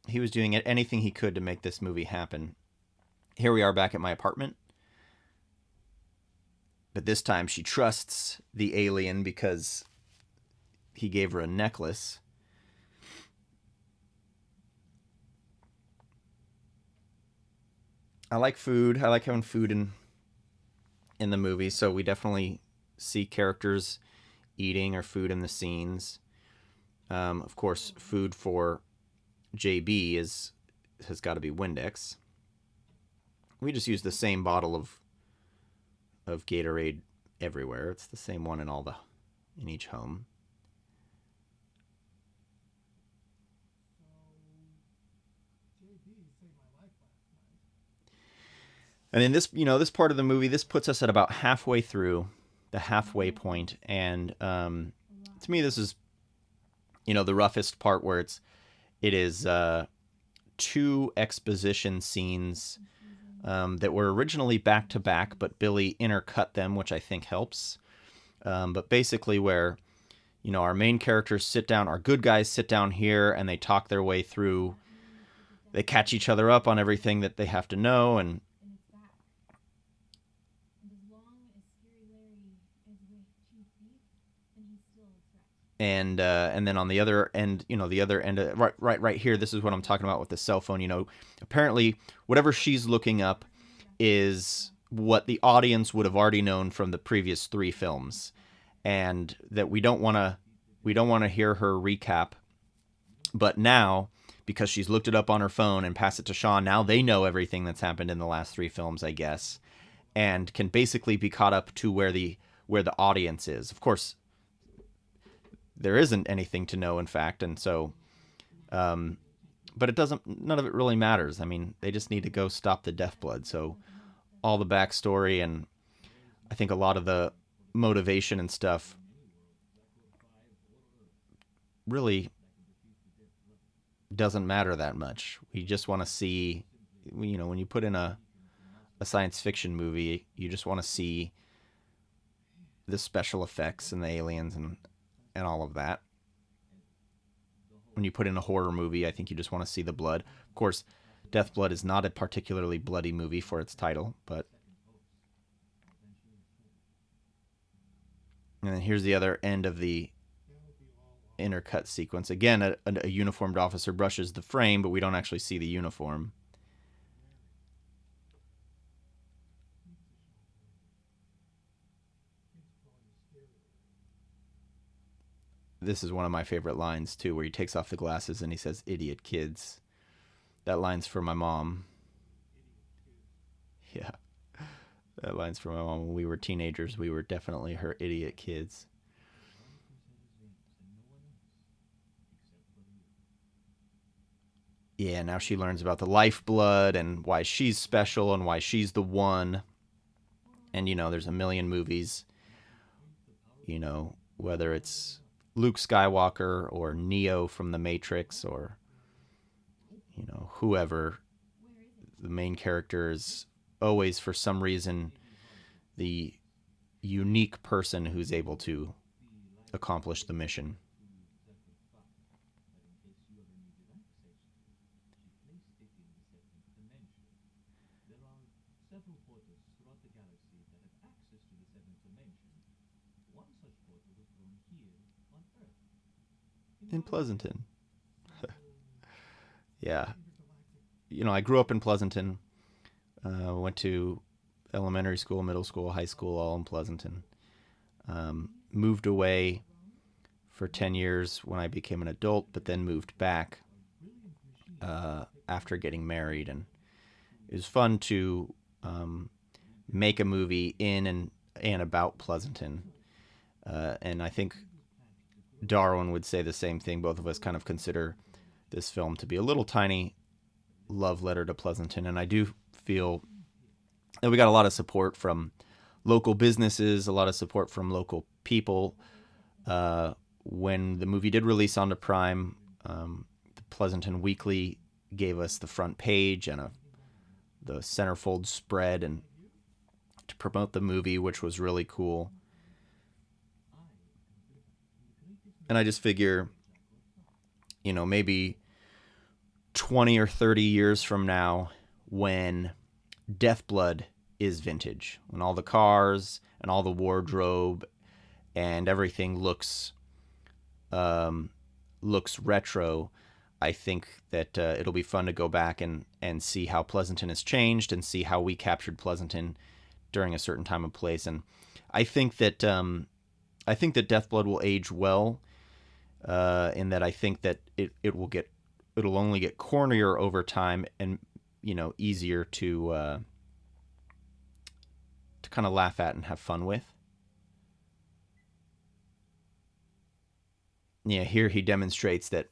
he was doing anything he could to make this movie happen. Here we are back at my apartment. But this time she trusts the alien because he gave her a necklace. I like food. I like having food in the movie, so we definitely see characters eating or food in the scenes. Of course, food for JB has got to be Windex. We just use the same bottle of Gatorade everywhere. It's the same one in each home. And in this, this part of the movie, this puts us at about halfway through, the halfway point, and to me, this is, the roughest part where it is 2 exposition scenes that were originally back to back, but Billy intercut them, which I think helps. But basically, where our main characters sit down, our good guys sit down here, and they talk their way through. They catch each other up on everything that they have to know, and and then on the other end, the other end of, right here, this is what I'm talking about with the cell phone. Apparently whatever she's looking up is what the audience would have already known from the previous 3 films, and that we don't want to hear her recap. But now, because she's looked it up on her phone and passed it to Sean, now they know everything that's happened in the last 3 films, I guess, and can basically be caught up to where the audience is. Of course, there isn't anything to know, in fact, and so, but none of it really matters. I mean, they just need to go stop the death blood. So all the backstory and I think a lot of the motivation and stuff really doesn't matter that much. We just want to see, when you put in a science fiction movie, you just want to see the special effects and the aliens and all of that. When you put in a horror movie, I think you just want to see the blood. Of course, Death Blood is not a particularly bloody movie for its title, but... And then here's the other end of the intercut sequence. Again, a uniformed officer brushes the frame, but we don't actually see the uniform. This is one of my favorite lines, too, where he takes off the glasses and he says, "Idiot kids." That line's for my mom. Yeah. That line's for my mom. When we were teenagers, we were definitely her idiot kids. Yeah, now she learns about the lifeblood and why she's special and why she's the one. And, there's a million movies, whether it's Luke Skywalker or Neo from The Matrix or, whoever. The main character is always, for some reason, the unique person who's able to accomplish the mission. In Pleasanton. Yeah. I grew up in Pleasanton. Went to elementary school, middle school, high school, all in Pleasanton. Moved away for 10 years when I became an adult, but then moved back after getting married. And it was fun to make a movie in and about Pleasanton. And I think Darwin would say the same thing. Both of us kind of consider this film to be a little tiny love letter to Pleasanton. And I do feel that we got a lot of support from local businesses, a lot of support from local people. When the movie did release onto Prime, the Pleasanton Weekly gave us the front page and the centerfold spread and to promote the movie, which was really cool. And I just figure, maybe 20 or 30 years from now, when Deathblood is vintage, when all the cars and all the wardrobe and everything looks retro, I think that it'll be fun to go back and see how Pleasanton has changed and see how we captured Pleasanton during a certain time and place. And I think that Deathblood will age well, in that I think that it'll only get cornier over time and, you know, easier to kind of laugh at and have fun with. Yeah, here he demonstrates that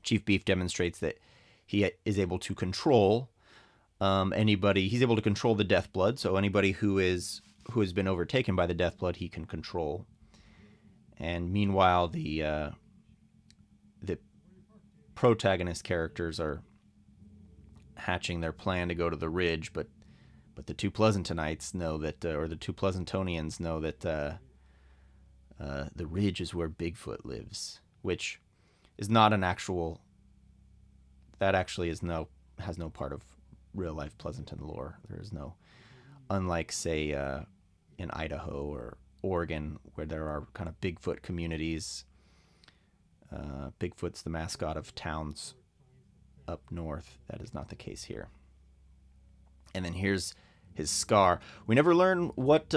Chief Beef demonstrates that he is able to control anybody. He's able to control the Deathblood, so anybody who has been overtaken by the Deathblood, he can control. And meanwhile, the protagonist characters are hatching their plan to go to the Ridge, but the two Pleasantonites know that, or the two Pleasantonians know that the Ridge is where Bigfoot lives, which is not an actual. That actually has no part of real life Pleasanton lore. There is no, unlike say in Idaho or Oregon, where there are kind of Bigfoot communities. Bigfoot's the mascot of towns up north. That is not the case here. And then here's his scar. We never learn what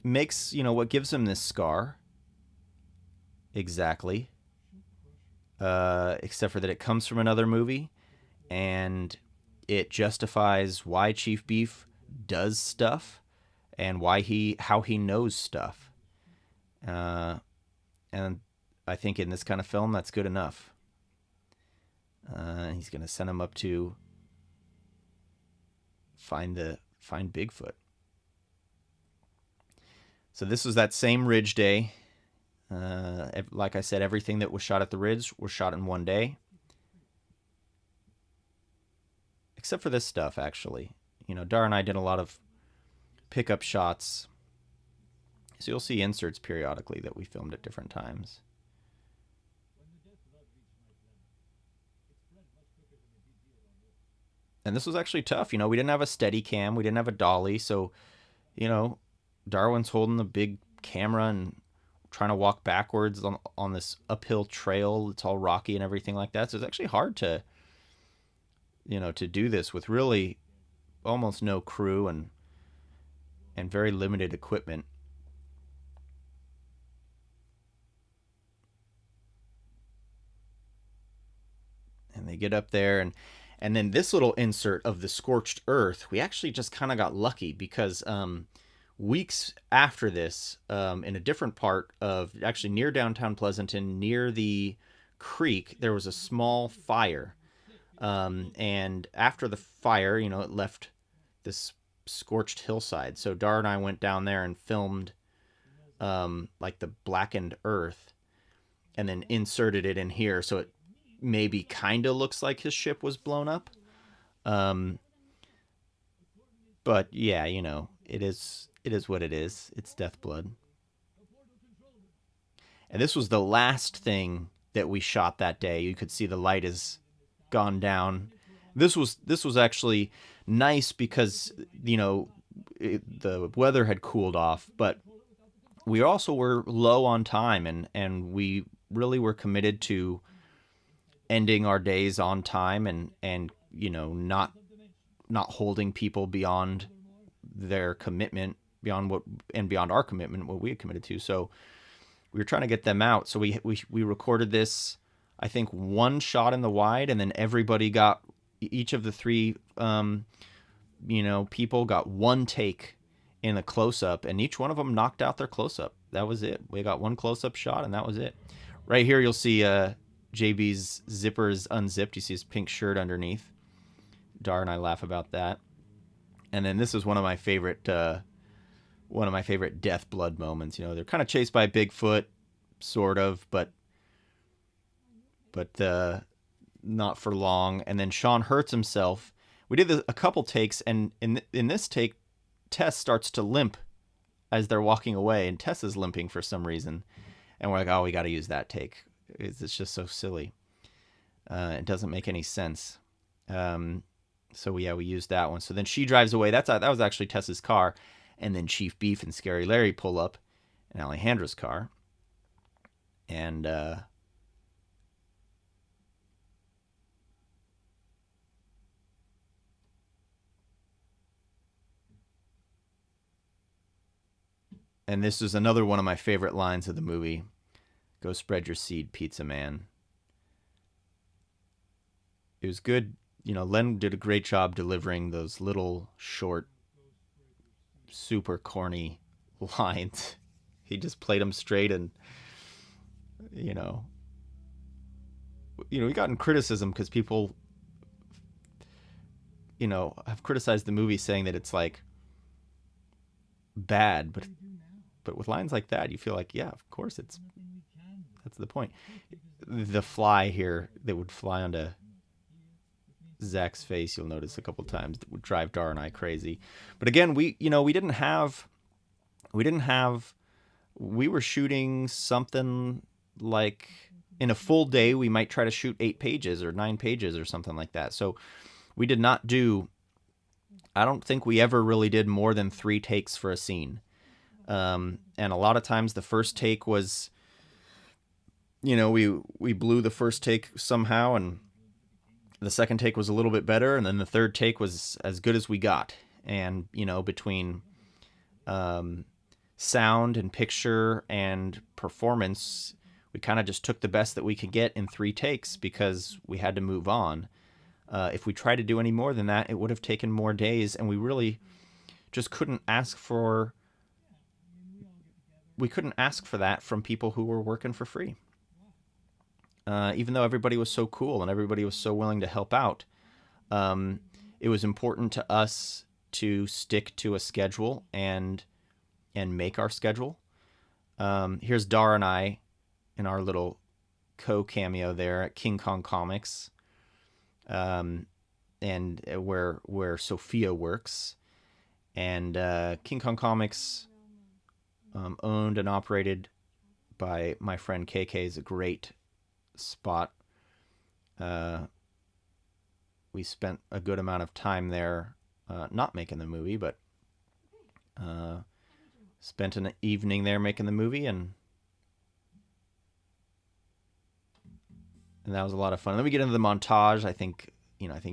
makes, what gives him this scar exactly, except for that it comes from another movie, and it justifies why Chief Beef does stuff and how he knows stuff. And I think in this kind of film, that's good enough. He's going to send him up to find Bigfoot. So this was that same Ridge day. Like I said, everything that was shot at the Ridge was shot in one day. Except for this stuff, actually. Dar and I did a lot of pickup shots. So you'll see inserts periodically that we filmed at different times. And this was actually tough. We didn't have a steady cam. We didn't have a dolly. So, Darwin's holding the big camera and trying to walk backwards on this uphill trail. It's all rocky and everything like that. So it's actually hard to do this with really almost no crew and very limited equipment. And they get up there, and then this little insert of the scorched earth, we actually just kind of got lucky because weeks after this, in a different part of, actually near downtown Pleasanton, near the creek, there was a small fire. And after the fire, it left this scorched hillside. So Dar and I went down there and filmed like the blackened earth and then inserted it in here. So it maybe kind of looks like his ship was blown up. But yeah, it is what it is. It's Deathblood. And this was the last thing that we shot that day. You could see the light has gone down. This was actually nice because, the weather had cooled off, but we also were low on time, and we really were committed to ending our days on time and not holding people beyond their commitment, beyond our commitment, what we had committed to. So we were trying to get them out. So we recorded this, I think, one shot in the wide, and then everybody got, each of the three people got one take in a close-up, and each one of them knocked out their close-up. That was it. We got one close-up shot, and that was it. Right here you'll see JB's zipper is unzipped. You see his pink shirt underneath. Dar and I laugh about that. And then this is one of my favorite Deathblood moments. They're kind of chased by Bigfoot, sort of, but not for long. And then Sean hurts himself. We did a couple takes, and in this take, Tess starts to limp as they're walking away, and Tess is limping for some reason. And we're like, oh, we got to use that take. It's just so silly. It doesn't make any sense. So yeah, we used that one. So then she drives away. That was actually Tessa's car. And then Chief Beef and Scary Larry pull up in Alejandra's car. And this is another one of my favorite lines of the movie. Go spread your seed, Pizza Man. It was good. Len did a great job delivering those little short, super corny lines. He just played them straight, and we got in criticism because people have criticized the movie, saying that it's like bad, but with lines like that, you feel like, yeah, of course that's the point. The fly here that would fly onto Zach's face, you'll notice a couple times, that would drive Dar and I crazy. But again, we were shooting something like, in a full day, we might try to shoot 8 pages or 9 pages or something like that. So we did not do, I don't think we ever really did more than 3 takes for a scene. And a lot of times the first take was, we blew the first take somehow, and the second take was a little bit better, and then the third take was as good as we got. And, between sound and picture and performance, we kind of just took the best that we could get in 3 takes because we had to move on. If we tried to do any more than that, it would have taken more days, and we really just couldn't ask for that from people who were working for free. Even though everybody was so cool and everybody was so willing to help out, it was important to us to stick to a schedule and make our schedule. Here's Dar and I in our little co-cameo there at King Kong Comics, and where Sophia works. And King Kong Comics, owned and operated by my friend KK, is a great spot. We spent a good amount of time there, not making the movie, but spent an evening there making the movie, and that was a lot of fun. Then we get into the montage. I think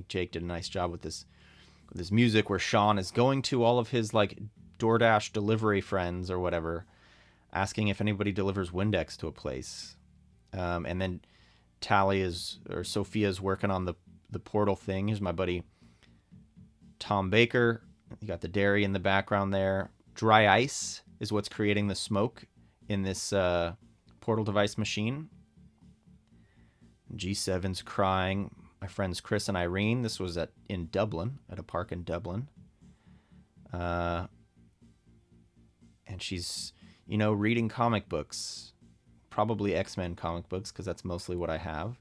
Jake did a nice job with this music, where Sean is going to all of his like DoorDash delivery friends or whatever, asking if anybody delivers Windex to a place. And then Sophia's working on the portal thing. Here's my buddy Tom Baker. You got the dairy in the background there. Dry ice is what's creating the smoke in this portal device machine. G7's crying. My friends Chris and Irene. This was in Dublin, at a park in Dublin. And she's, reading comic books, probably X-Men comic books, because that's mostly what I have.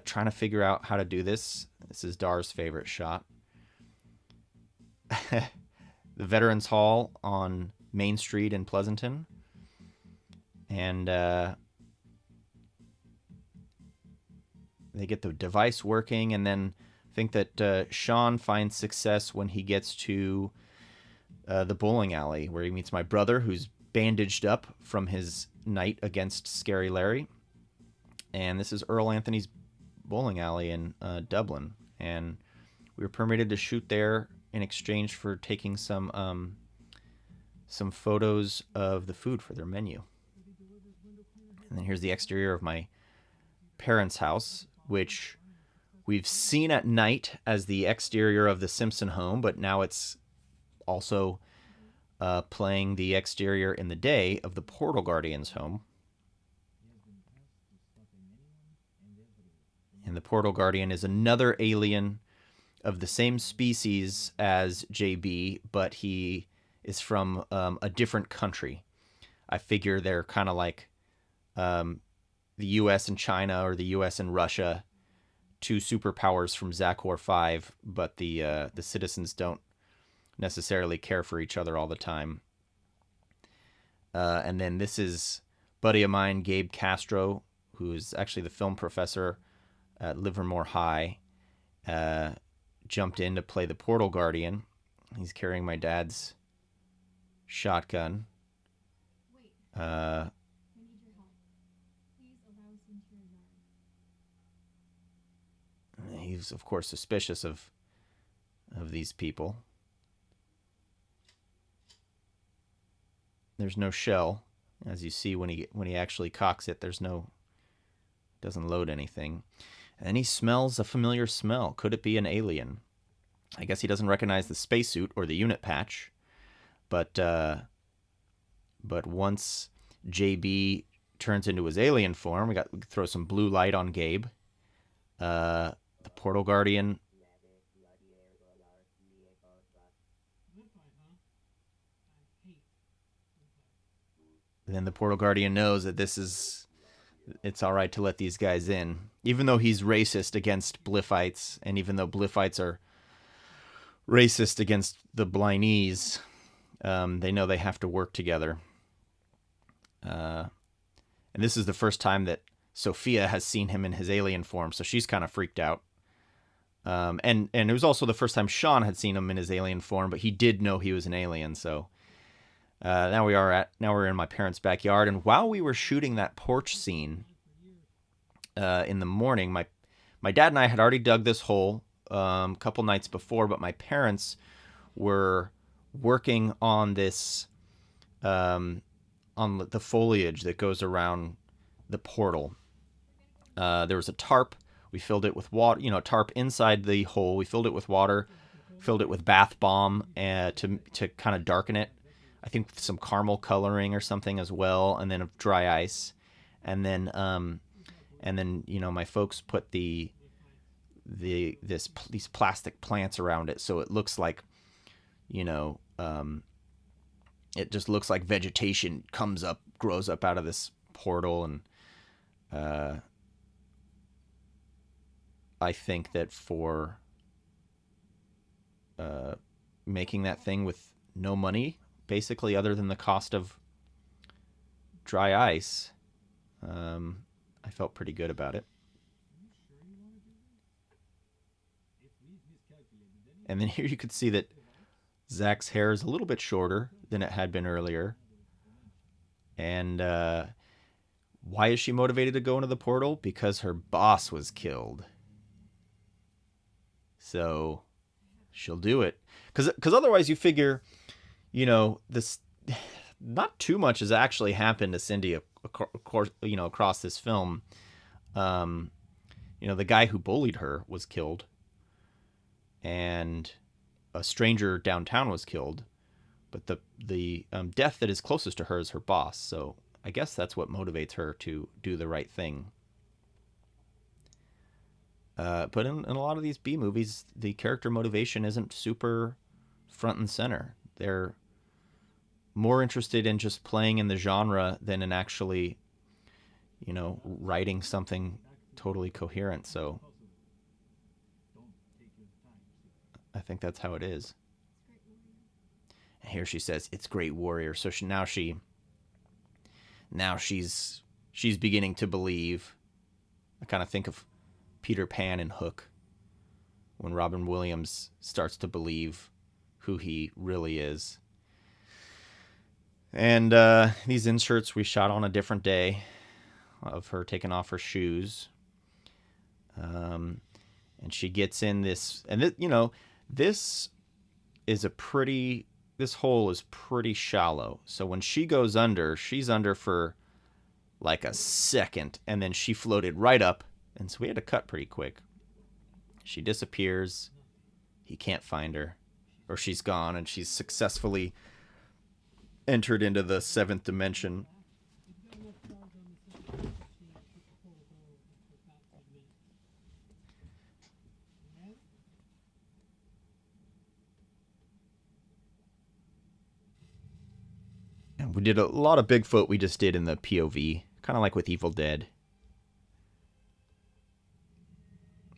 Trying to figure out how to do this. This is Dar's favorite shot. The Veterans Hall on Main Street in Pleasanton. And they get the device working, and then think that Sean finds success when he gets to the bowling alley, where he meets my brother, who's bandaged up from his night against Scary Larry. And this is Earl Anthony's bowling alley in Dublin, and we were permitted to shoot there in exchange for taking some photos of the food for their menu. And then here's the exterior of my parents' house, which we've seen at night as the exterior of the Simpson home, but now it's also playing the exterior in the day of the Portal Guardians home. And the Portal Guardian is another alien of the same species as JB, but he is from a different country. I figure they're kind of like the U.S. and China, or the U.S. and Russia, 2 superpowers from Zachor 5, but the citizens don't necessarily care for each other all the time. And then this is buddy of mine, Gabe Castro, who's actually the film professor Livermore High, jumped in to play the Portal Guardian. He's carrying my dad's shotgun. Wait, Uh, I need your help. Please allow us into your yard. he's, of course, suspicious of these people. There's no shell, as you see when he actually cocks it. Doesn't load anything, and he smells a familiar smell. Could it be an alien? I guess he doesn't recognize the spacesuit or the unit patch, but once JB turns into his alien form, we throw some blue light on Gabe. The Portal Guardian. Then the Portal Guardian knows that it's all right to let these guys in, even though he's racist against Bliffites, and even though Bliffites are racist against the Blinese. They know they have to work together. And this is the first time that Sophia has seen him in his alien form, so she's kind of freaked out. And it was also the first time Sean had seen him in his alien form, but he did know he was an alien. So now we're in my parents' backyard, and while we were shooting that porch scene in the morning, my dad and I had already dug this hole a couple nights before, but my parents were working on this on the foliage that goes around the portal. There was a tarp. We filled it with water, tarp inside the hole. We filled it with water, filled it with bath bomb to kind of darken it. I think some caramel coloring or something as well, and then dry ice, and then my folks put these plastic plants around it, so it looks like, it just looks like vegetation grows up out of this portal, and I think that for making that thing with no money, basically, other than the cost of dry ice, I felt pretty good about it. And then here you could see that Zach's hair is a little bit shorter than it had been earlier. And why is she motivated to go into the portal? Because her boss was killed. So she'll do it. Because otherwise you figure, this not too much has actually happened to Cindy, of course, across this film. The guy who bullied her was killed, and a stranger downtown was killed, but the death that is closest to her is her boss. So I guess that's what motivates her to do the right thing. But in a lot of these B movies, the character motivation isn't super front and center. They're more interested in just playing in the genre than in actually, writing something totally coherent. So I think that's how it is. And here she says, "It's Great Warrior." So she's beginning to believe. I kind of think of Peter Pan and Hook, when Robin Williams starts to believe who he really is. And these inserts we shot on a different day of her taking off her shoes. And she gets in this, and this hole is pretty shallow. So when she goes under, she's under for like a second, and then she floated right up. And so we had to cut pretty quick. She disappears. He can't find her. Or she's gone, and she's successfully entered into the 7th dimension. And we did a lot of Bigfoot we just did in the POV, kind of like with Evil Dead.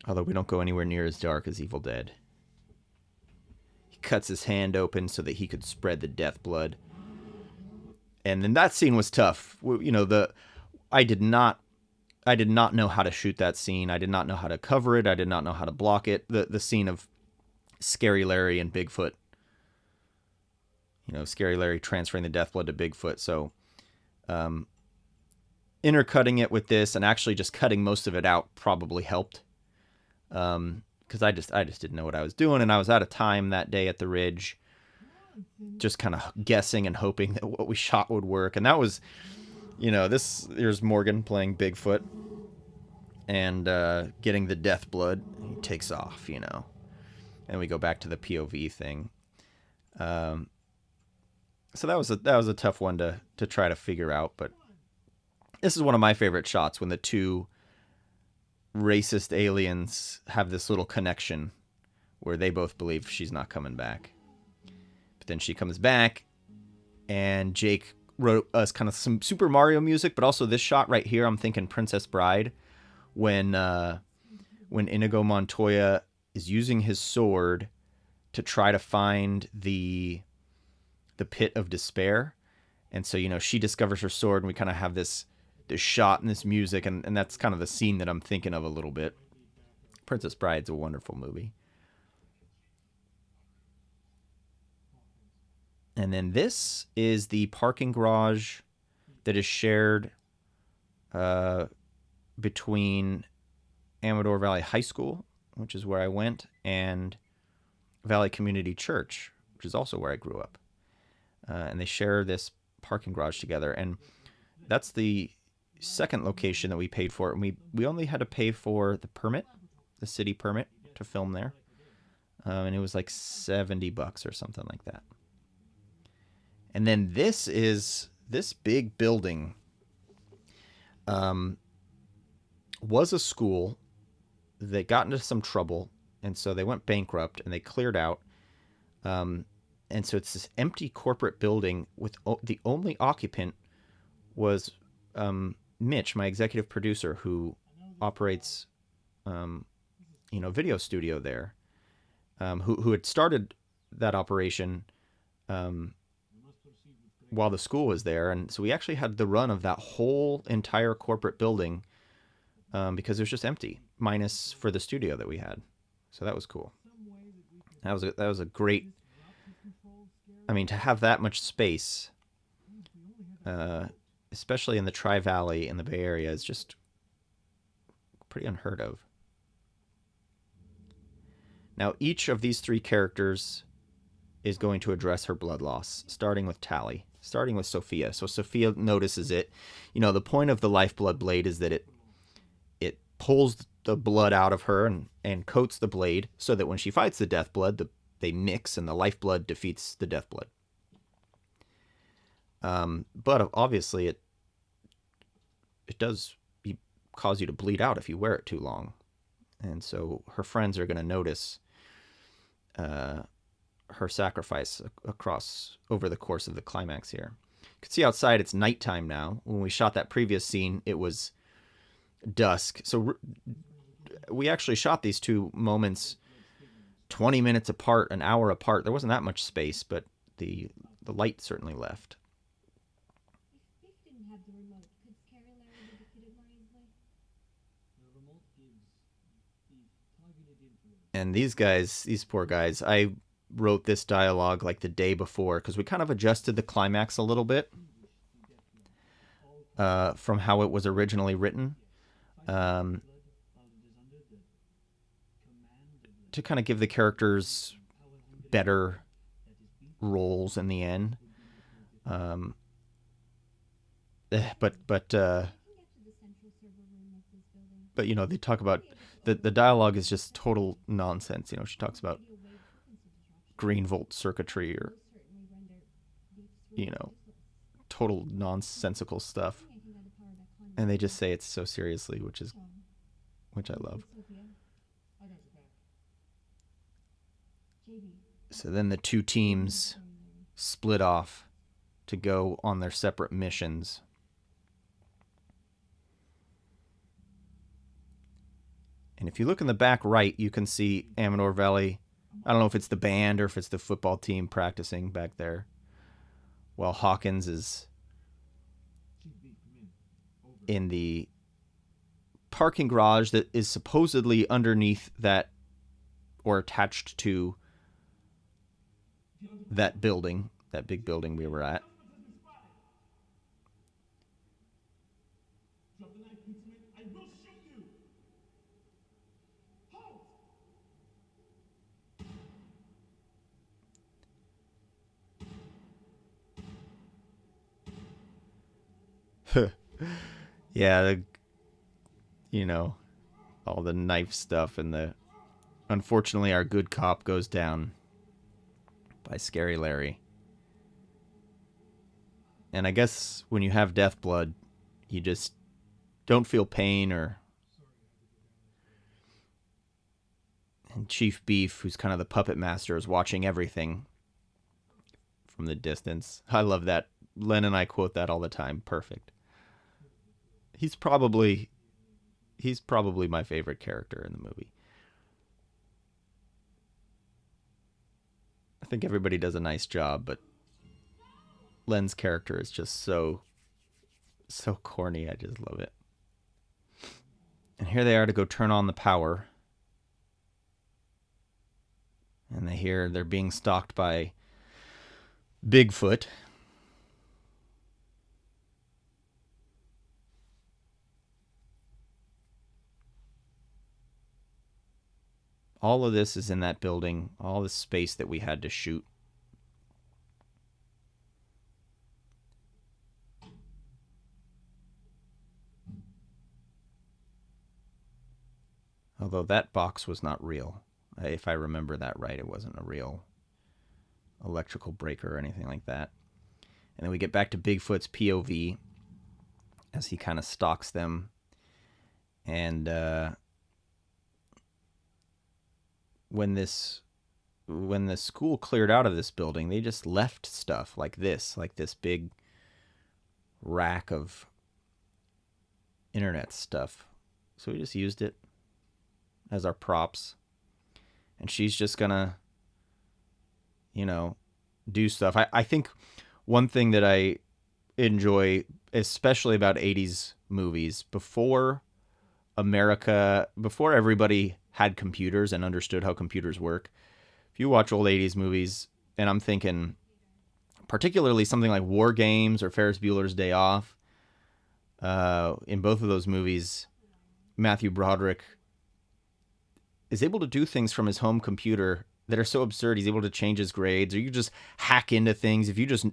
Although we don't go anywhere near as dark as Evil Dead. He cuts his hand open so that he could spread the death blood. And then that scene was tough. I did not I did not know how to shoot that scene. I did not know how to cover it. I did not know how to block it. The scene of Scary Larry and Bigfoot. Scary Larry transferring the death blood to Bigfoot. So intercutting it with this and actually just cutting most of it out probably helped. Because I just didn't know what I was doing, and I was out of time that day at the Ridge, just kind of guessing and hoping that what we shot would work. And that was, here's Morgan playing Bigfoot and getting the death blood. He takes off, and we go back to the POV thing. So that was a tough one to try to figure out, but this is one of my favorite shots when the two racist aliens have this little connection where they both believe she's not coming back. But then she comes back, and Jake wrote us kind of some Super Mario music, but also this shot right here, I'm thinking Princess Bride, when Inigo Montoya is using his sword to try to find the pit of despair. And so, she discovers her sword, and we kind of have this shot and this music, and that's kind of the scene that I'm thinking of a little bit. Princess Bride's a wonderful movie. And then this is the parking garage that is shared between Amador Valley High School, which is where I went, and Valley Community Church, which is also where I grew up. And they share this parking garage together. And that's the second location that we paid for. And we only had to pay for the permit, the city permit, to film there. And it was like $70 or something like that. And then this big building was a school that got into some trouble, and so they went bankrupt, and they cleared out. And so it's this empty corporate building with the only occupant was Mitch, my executive producer, who operates video studio there, who had started that operation while the school was there. And so we actually had the run of that whole entire corporate building because it was just empty, minus for the studio that we had. So that was cool. That was a great, to have that much space, especially in the Tri-Valley in the Bay Area, is just pretty unheard of. Now, each of these three characters is going to address her blood loss, starting with Tally, starting with Sophia. So Sophia notices it. The point of the lifeblood blade is that it pulls the blood out of her and coats the blade so that when she fights the death blood, they mix and the lifeblood defeats the death blood. But obviously it does cause you to bleed out if you wear it too long. And so her friends are going to notice her sacrifice over the course of the climax here. You can see outside it's nighttime now. When we shot that previous scene, it was dusk. So we actually shot these two moments 20 minutes apart, an hour apart. There wasn't that much space, but the light certainly left. If Biff didn't have the remote, could Scary Larry be defeated more easily? The remote gives the targeted influence. And these poor guys, I wrote this dialogue like the day before because we kind of adjusted the climax a little bit from how it was originally written. To kind of give the characters better roles in the end. But they talk about the dialogue is just total nonsense. She talks about green volt circuitry or total nonsensical stuff, and they just say it so seriously, which I love. So then the two teams split off to go on their separate missions. And if you look in the back right, you can see Amador Valley. I don't know if it's the band or if it's the football team practicing back there, while Hawkins is in the parking garage that is supposedly underneath that or attached to that building, that big building we were at. Drop the knife, policeman. I will shoot you. Halt. Yeah, all the knife stuff and unfortunately our good cop goes down by Scary Larry. And I guess when you have death blood, you just don't feel pain and Chief Beef, who's kind of the puppet master, is watching everything from the distance. I love that. Len and I quote that all the time. Perfect. He's probably my favorite character in the movie. I think everybody does a nice job, but Len's character is just so corny. I just love it. And here they are to go turn on the power. And they hear they're being stalked by Bigfoot. All of this is in that building, all the space that we had to shoot. Although that box was not real. If I remember that right, it wasn't a real electrical breaker or anything like that. And then we get back to Bigfoot's POV as he kind of stalks them. And when the school cleared out of this building, they just left stuff like this big rack of internet stuff. So we just used it as our props. And she's just gonna, do stuff. I think one thing that I enjoy, especially about 80s movies, before everybody had computers and understood how computers work. If you watch old 80s movies, and I'm thinking particularly something like War Games or Ferris Bueller's Day Off, in both of those movies, Matthew Broderick is able to do things from his home computer that are so absurd. He's able to change his grades, or you just hack into things. If you just,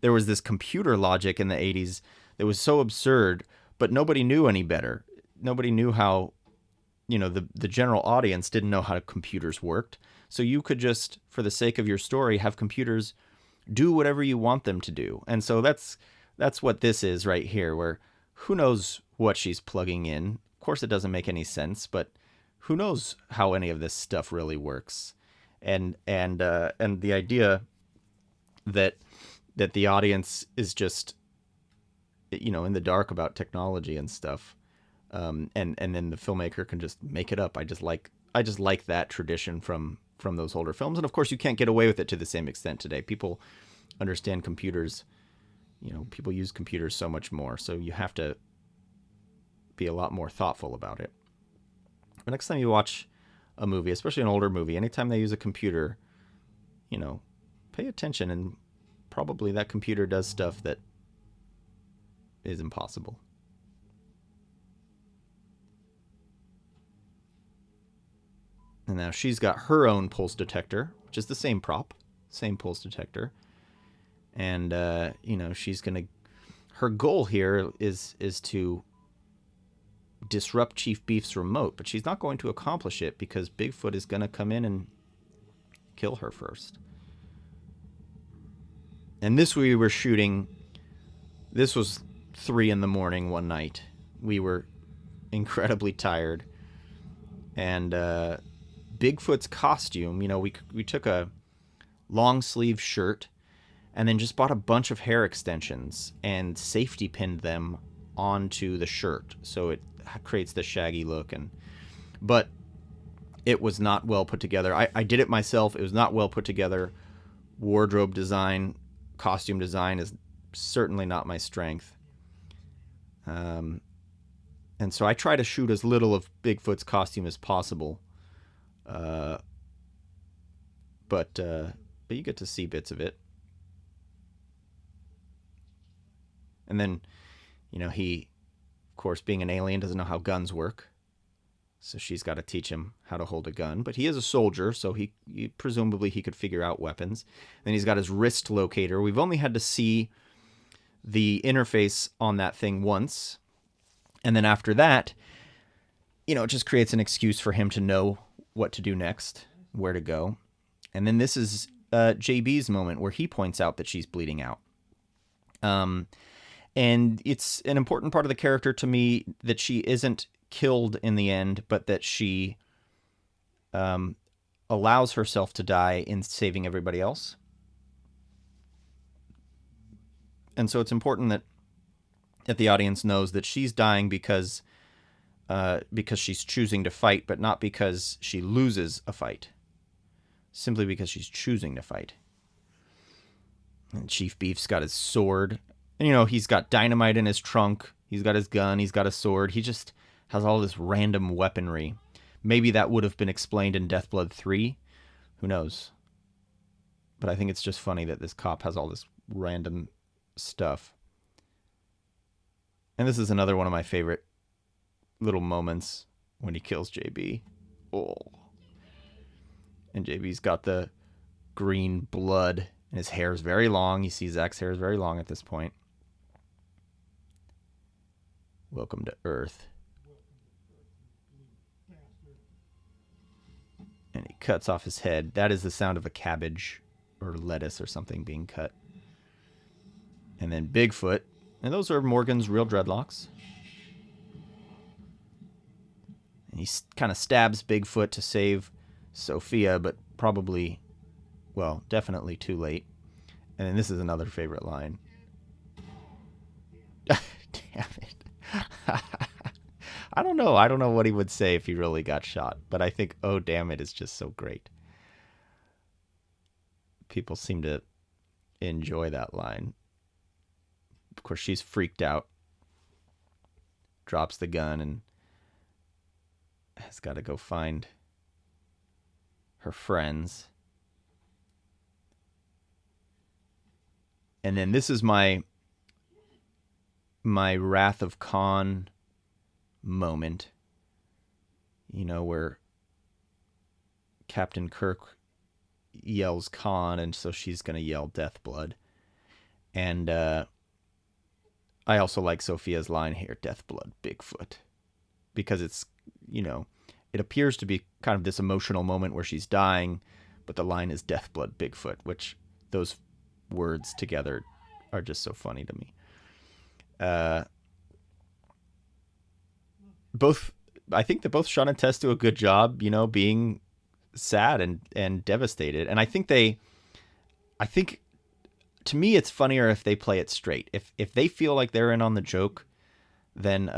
there was this computer logic in the 80s that was so absurd, but nobody knew any better. Nobody knew how, the general audience didn't know how computers worked. So you could just, for the sake of your story, have computers do whatever you want them to do. And so that's what this is right here, where who knows what she's plugging in. Of course, it doesn't make any sense, but who knows how any of this stuff really works. And the idea that the audience is just, in the dark about technology and stuff. And then the filmmaker can just make it up. I just like that tradition from those older films. And of course you can't get away with it to the same extent today. People understand computers, people use computers so much more. So you have to be a lot more thoughtful about it. But next time you watch a movie, especially an older movie, anytime they use a computer, pay attention, and probably that computer does stuff that is impossible. And now she's got her own pulse detector, which is the same prop, same pulse detector. And, she's going to, her goal here is to disrupt Chief Beef's remote, but she's not going to accomplish it because Bigfoot is going to come in and kill her first. And this we were shooting, this was 3 a.m. one night. We were incredibly tired. And Bigfoot's costume, we took a long sleeve shirt and then just bought a bunch of hair extensions and safety pinned them onto the shirt, so it creates the shaggy look. But it was not well put together. I did it myself. It was not well put together. Wardrobe design, costume design is certainly not my strength. And so I try to shoot as little of Bigfoot's costume as possible. But you get to see bits of it. And then, he, of course, being an alien, doesn't know how guns work. So she's got to teach him how to hold a gun. But he is a soldier, so he presumably he could figure out weapons. Then he's got his wrist locator. We've only had to see the interface on that thing once. And then after that, it just creates an excuse for him to know what to do next, where to go. And then this is JB's moment where he points out that she's bleeding out. And it's an important part of the character to me that she isn't killed in the end, but that she allows herself to die in saving everybody else. And so it's important that the audience knows that she's dying because she's choosing to fight, but not because she loses a fight. Simply because she's choosing to fight. And Chief Beef's got his sword. And, he's got dynamite in his trunk. He's got his gun. He's got a sword. He just has all this random weaponry. Maybe that would have been explained in Death Blood 3. Who knows? But I think it's just funny that this cop has all this random stuff. And this is another one of my favorite little moments when he kills JB. Oh. And JB's got the green blood, and his hair is very long. You see Zach's hair is very long at this point. Welcome to Earth. And he cuts off his head. That is the sound of a cabbage or lettuce or something being cut. And then Bigfoot. And those are Morgan's real dreadlocks. And he kind of stabs Bigfoot to save Sophia, but probably, well, definitely too late. And then this is another favorite line. Damn it. I don't know. I don't know what he would say if he really got shot. But I think, oh, damn it, is just so great. People seem to enjoy that line. Of course, she's freaked out. Drops the gun and has got to go find her friends. And then this is my Wrath of Khan moment, where Captain Kirk yells Khan, and so she's going to yell Death Blood. And I also like Sophia's line here, Death Blood, Bigfoot, because it's, it appears to be kind of this emotional moment where she's dying, but the line is Death Blood, Bigfoot, which those words together are just so funny to me. I think that both Sean and Tess do a good job, being sad and devastated. And I think to me, it's funnier if they play it straight. If they feel like they're in on the joke, then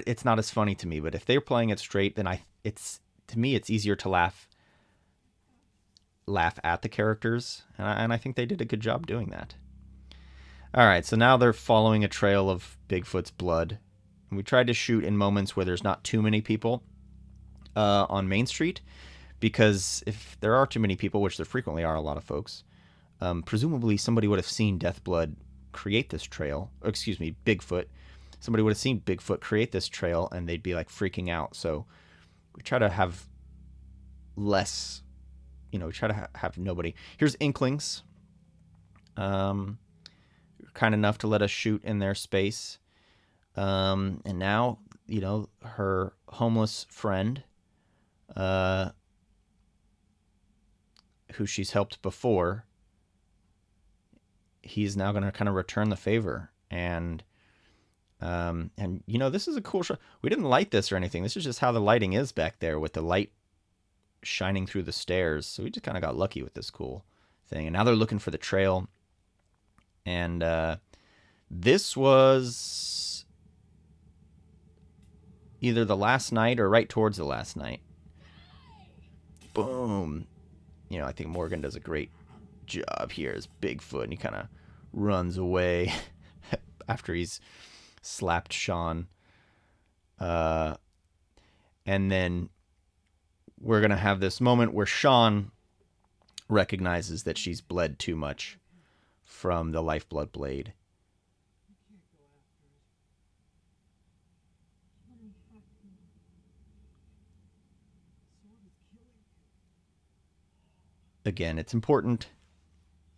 it's not as funny to me. But if they're playing it straight, then to me it's easier to laugh at the characters, and I think they did a good job doing that. All right, so now they're following a trail of Bigfoot's blood. And we tried to shoot in moments where there's not too many people on Main Street, because if there are too many people, which there frequently are, a lot of folks, presumably somebody would have seen Deathblood create this trail. Or, excuse me, Bigfoot. Somebody would have seen Bigfoot create this trail, and they'd be like freaking out. So we try to have less, we try to have nobody. Here's Inklings. Kind enough to let us shoot in their space. And now, her homeless friend, who she's helped before, he's now going to kind of return the favor. And this is a cool shot. We didn't light this or anything. This is just how the lighting is back there, with the light shining through the stairs. So we just kind of got lucky with this cool thing. And now they're looking for the trail. And this was either the last night or right towards the last night. Boom. I think Morgan does a great job here as Bigfoot, and he kind of runs away. after he's slapped Sean. And then we're going to have this moment where Sean recognizes that she's bled too much from the lifeblood blade. Again, it's important.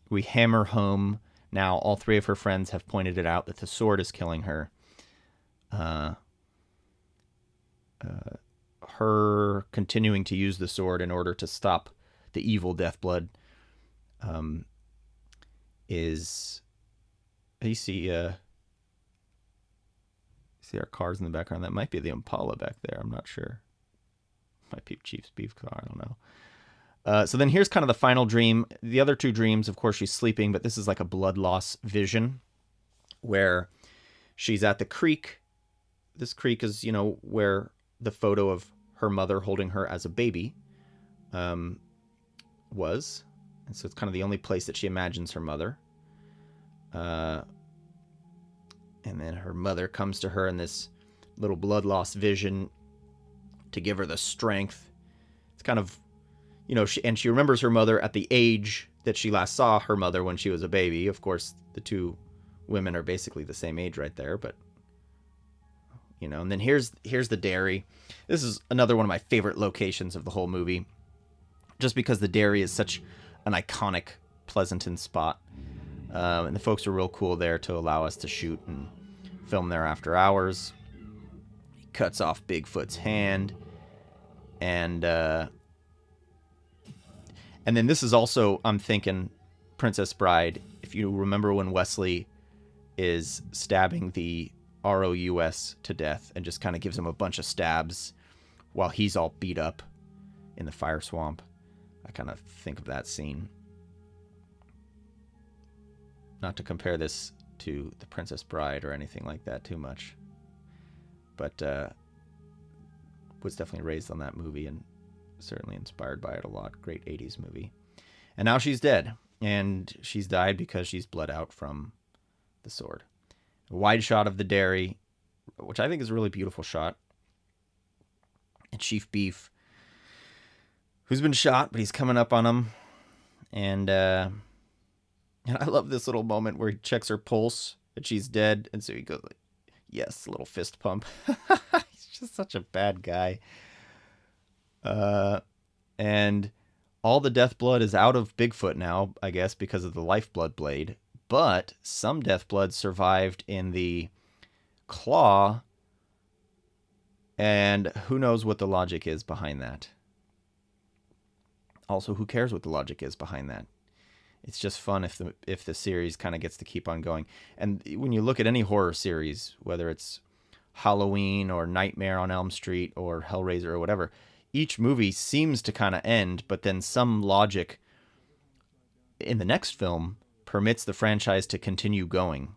We hammer home. Now, all three of her friends have pointed it out that the sword is killing her. Her continuing to use the sword in order to stop the evil Deathblood is... You see our cars in the background. That might be the Impala back there. I'm not sure. Might be Chief's beef car. I don't know. So then here's kind of the final dream. The other two dreams, of course, she's sleeping, but this is like a blood loss vision where she's at the creek. This creek is, where the photo of her mother holding her as a baby was. And so it's kind of the only place that she imagines her mother. And then her mother comes to her in this little blood loss vision to give her the strength. It's kind of, she remembers her mother at the age that she last saw her mother when she was a baby. Of course, the two women are basically the same age right there, but and then here's the dairy. This is another one of my favorite locations of the whole movie, just because the dairy is such an iconic Pleasanton spot. And the folks are real cool there to allow us to shoot and film there after hours. He cuts off Bigfoot's hand. And then this is also, I'm thinking, Princess Bride. If you remember when Wesley is stabbing the ROUS to death and just kind of gives him a bunch of stabs while he's all beat up in the fire swamp. I kind of think of that scene. Not to compare this to The Princess Bride or anything like that too much. But was definitely raised on that movie and certainly inspired by it a lot. Great 80s movie. And now she's dead. And she's died because she's bled out from the sword. A wide shot of the dairy, which I think is a really beautiful shot. And Chief Beef, who's been shot, but he's coming up on him. And I love this little moment where he checks her pulse and she's dead. And so he goes like, yes, a little fist pump. He's just such a bad guy. And all the death blood is out of Bigfoot now, I guess, because of the lifeblood blade. But some death blood survived in the claw. And who knows what the logic is behind that. Also, who cares what the logic is behind that? It's just fun if the series kind of gets to keep on going. And when you look at any horror series, whether it's Halloween or Nightmare on Elm Street or Hellraiser or whatever, each movie seems to kind of end, but then some logic in the next film permits the franchise to continue going.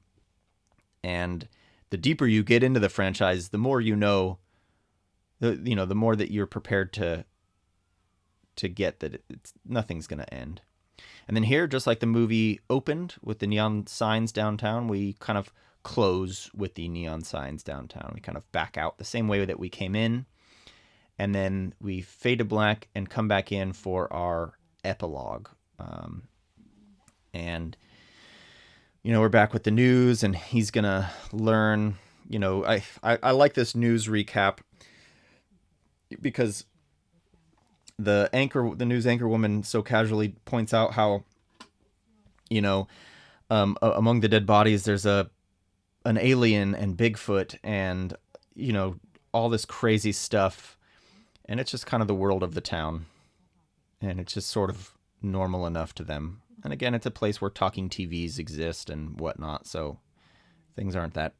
And the deeper you get into the franchise, the more the more that you're prepared to get that nothing's going to end. And then here, just like the movie opened with the neon signs downtown, we kind of close with the neon signs downtown. We kind of back out the same way that we came in. And then we fade to black and come back in for our epilogue. And, we're back with the news, and he's going to learn, I like this news recap because the news anchor woman so casually points out how, among the dead bodies, there's an alien and Bigfoot and, all this crazy stuff. And it's just kind of the world of the town. And it's just sort of normal enough to them. And again, it's a place where talking TVs exist and whatnot. So things aren't that.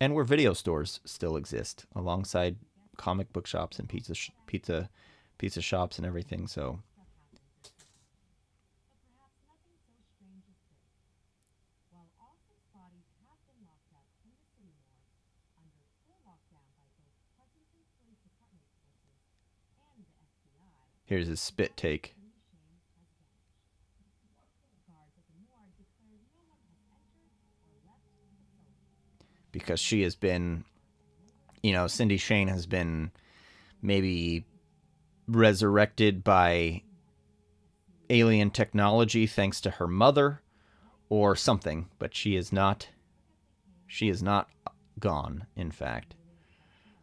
And where video stores still exist alongside comic book shops and pizza shops and everything. So here's his spit take. because she has been, Cindy Shane has been maybe resurrected by alien technology thanks to her mother or something, but she is not gone, in fact.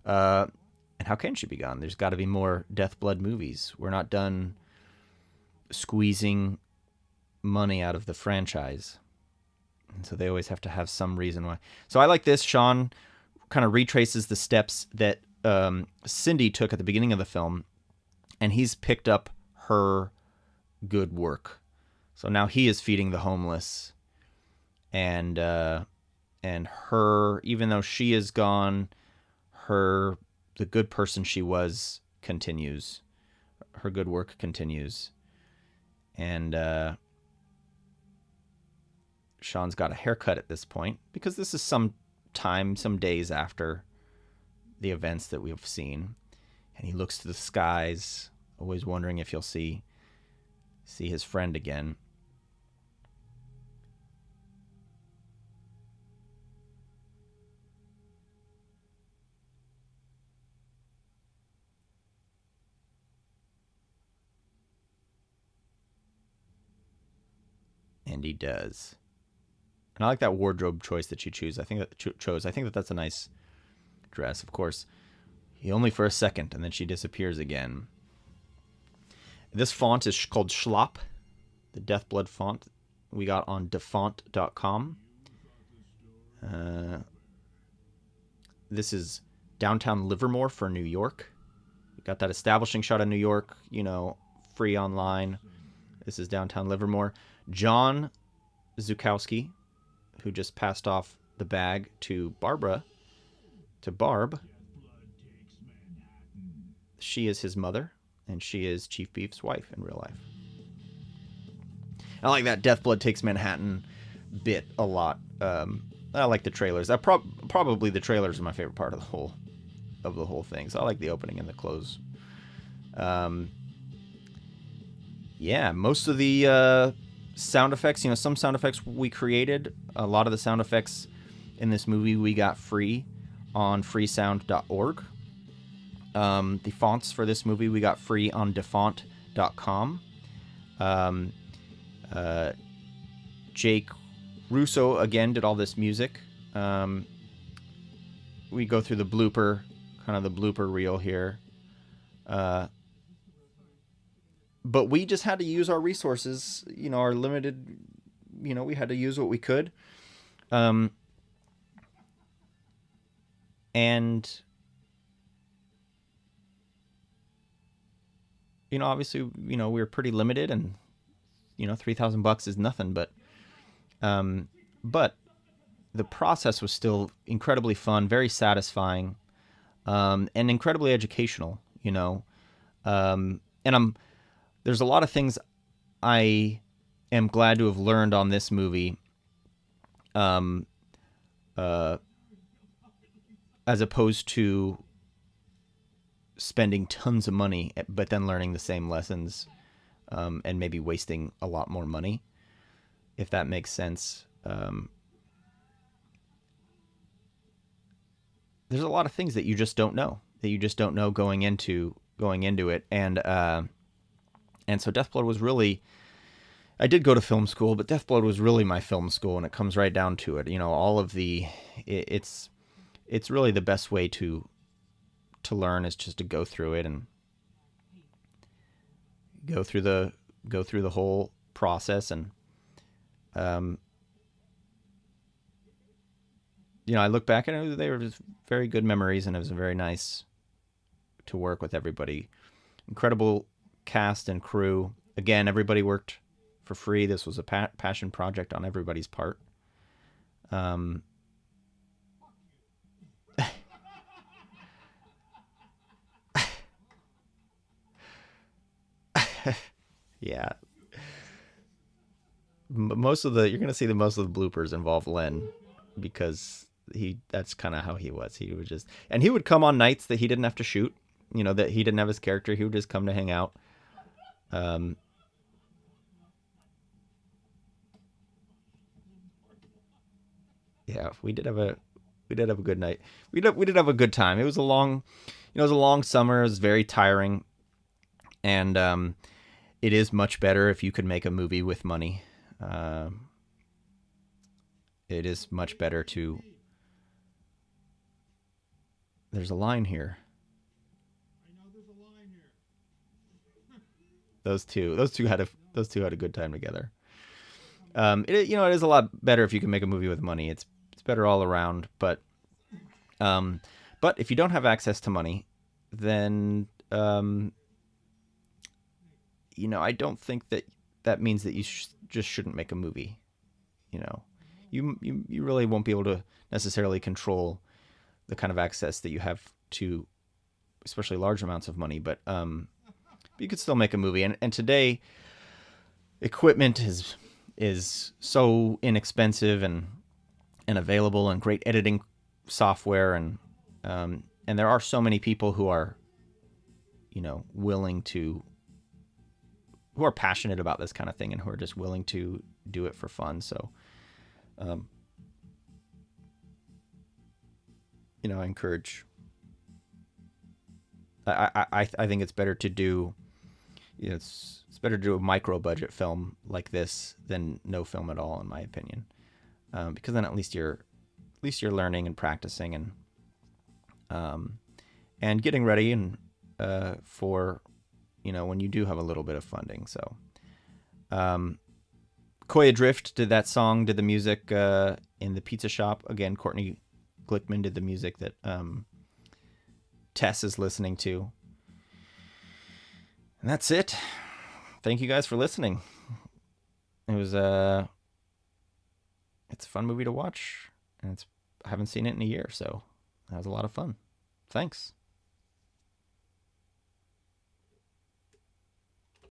And how can she be gone? There's got to be more Death Blood movies. We're not done squeezing money out of the franchise. And so they always have to have some reason why. So I like this. Sean kind of retraces the steps that Cindy took at the beginning of the film, and he's picked up her good work. So now he is feeding the homeless, and her, even though she is gone, the good person she was continues. Her good work continues. And Sean's got a haircut at this point, because this is some days after the events that we've seen. And he looks to the skies, always wondering if he'll see his friend again. And he does. And I like that wardrobe choice that you choose. I think that that's a nice dress. Of course, he only for a second, and then she disappears again. This font is called Schlop, the Deathblood font we got on defont.com. This is downtown Livermore for New York. We got that establishing shot of New York, free online. This is downtown Livermore. John Zukowski, who just passed off the bag to Barb. She is his mother, and she is Chief Beef's wife in real life. I like that Deathblood Takes Manhattan bit a lot. I like the trailers. Probably the trailers are my favorite part of the whole thing. So I like the opening and the close. Yeah, most of the sound effects, some sound effects we created. A lot of the sound effects in this movie we got free on freesound.org. The fonts for this movie we got free on defont.com. Jake Russo again did all this music. We go through the blooper reel here. But we just had to use our resources, our limited, we had to use what we could. And, obviously, we were pretty limited, and, $3,000 is nothing, but the process was still incredibly fun, very satisfying, and incredibly educational, and there's a lot of things I am glad to have learned on this movie, as opposed to spending tons of money, but then learning the same lessons, and maybe wasting a lot more money, if that makes sense. There's a lot of things that you just don't know going into it, and so Deathblood was really, I did go to film school, but Deathblood was really my film school, and it comes right down to it. All of it's really the best way to learn is just to go through it and go through the whole process. And I look back and they were just very good memories, and it was very nice to work with everybody. Incredible cast and crew. Again, everybody worked for free. This was a passion project on everybody's part. Yeah. You're going to see most of the bloopers involve Len, because that's kind of how he was. He would come on nights that he didn't have to shoot, that he didn't have his character. He would just come to hang out. Yeah, we did have We did have a good night. We did have a good time. It was a long, it was a long summer. It was very tiring, and it is much better if you could make a movie with money. It is much better to. There's a line here. I know there's a line here. Those two had a good time together. It is a lot better if you can make a movie with money. It's better all around. But if you don't have access to money, then I don't think that means that you just shouldn't make a movie. You really won't be able to necessarily control the kind of access that you have to, especially large amounts of money. But you could still make a movie. And today, equipment is so inexpensive and available, and great editing software, and there are so many people who are willing to, who are passionate about this kind of thing, and who are just willing to do it for fun. So I encourage. I think it's better to do. It's better to do a micro budget film like this than no film at all, in my opinion, because then at least you're learning and practicing and getting ready and for when you do have a little bit of funding. So Koya Drift did that song, did the music in the pizza shop. Again, Courtney Glickman did the music that Tess is listening to. And that's it. Thank you guys for listening. It was it's a fun movie to watch, and I haven't seen it in a year, so that was a lot of fun. Thanks.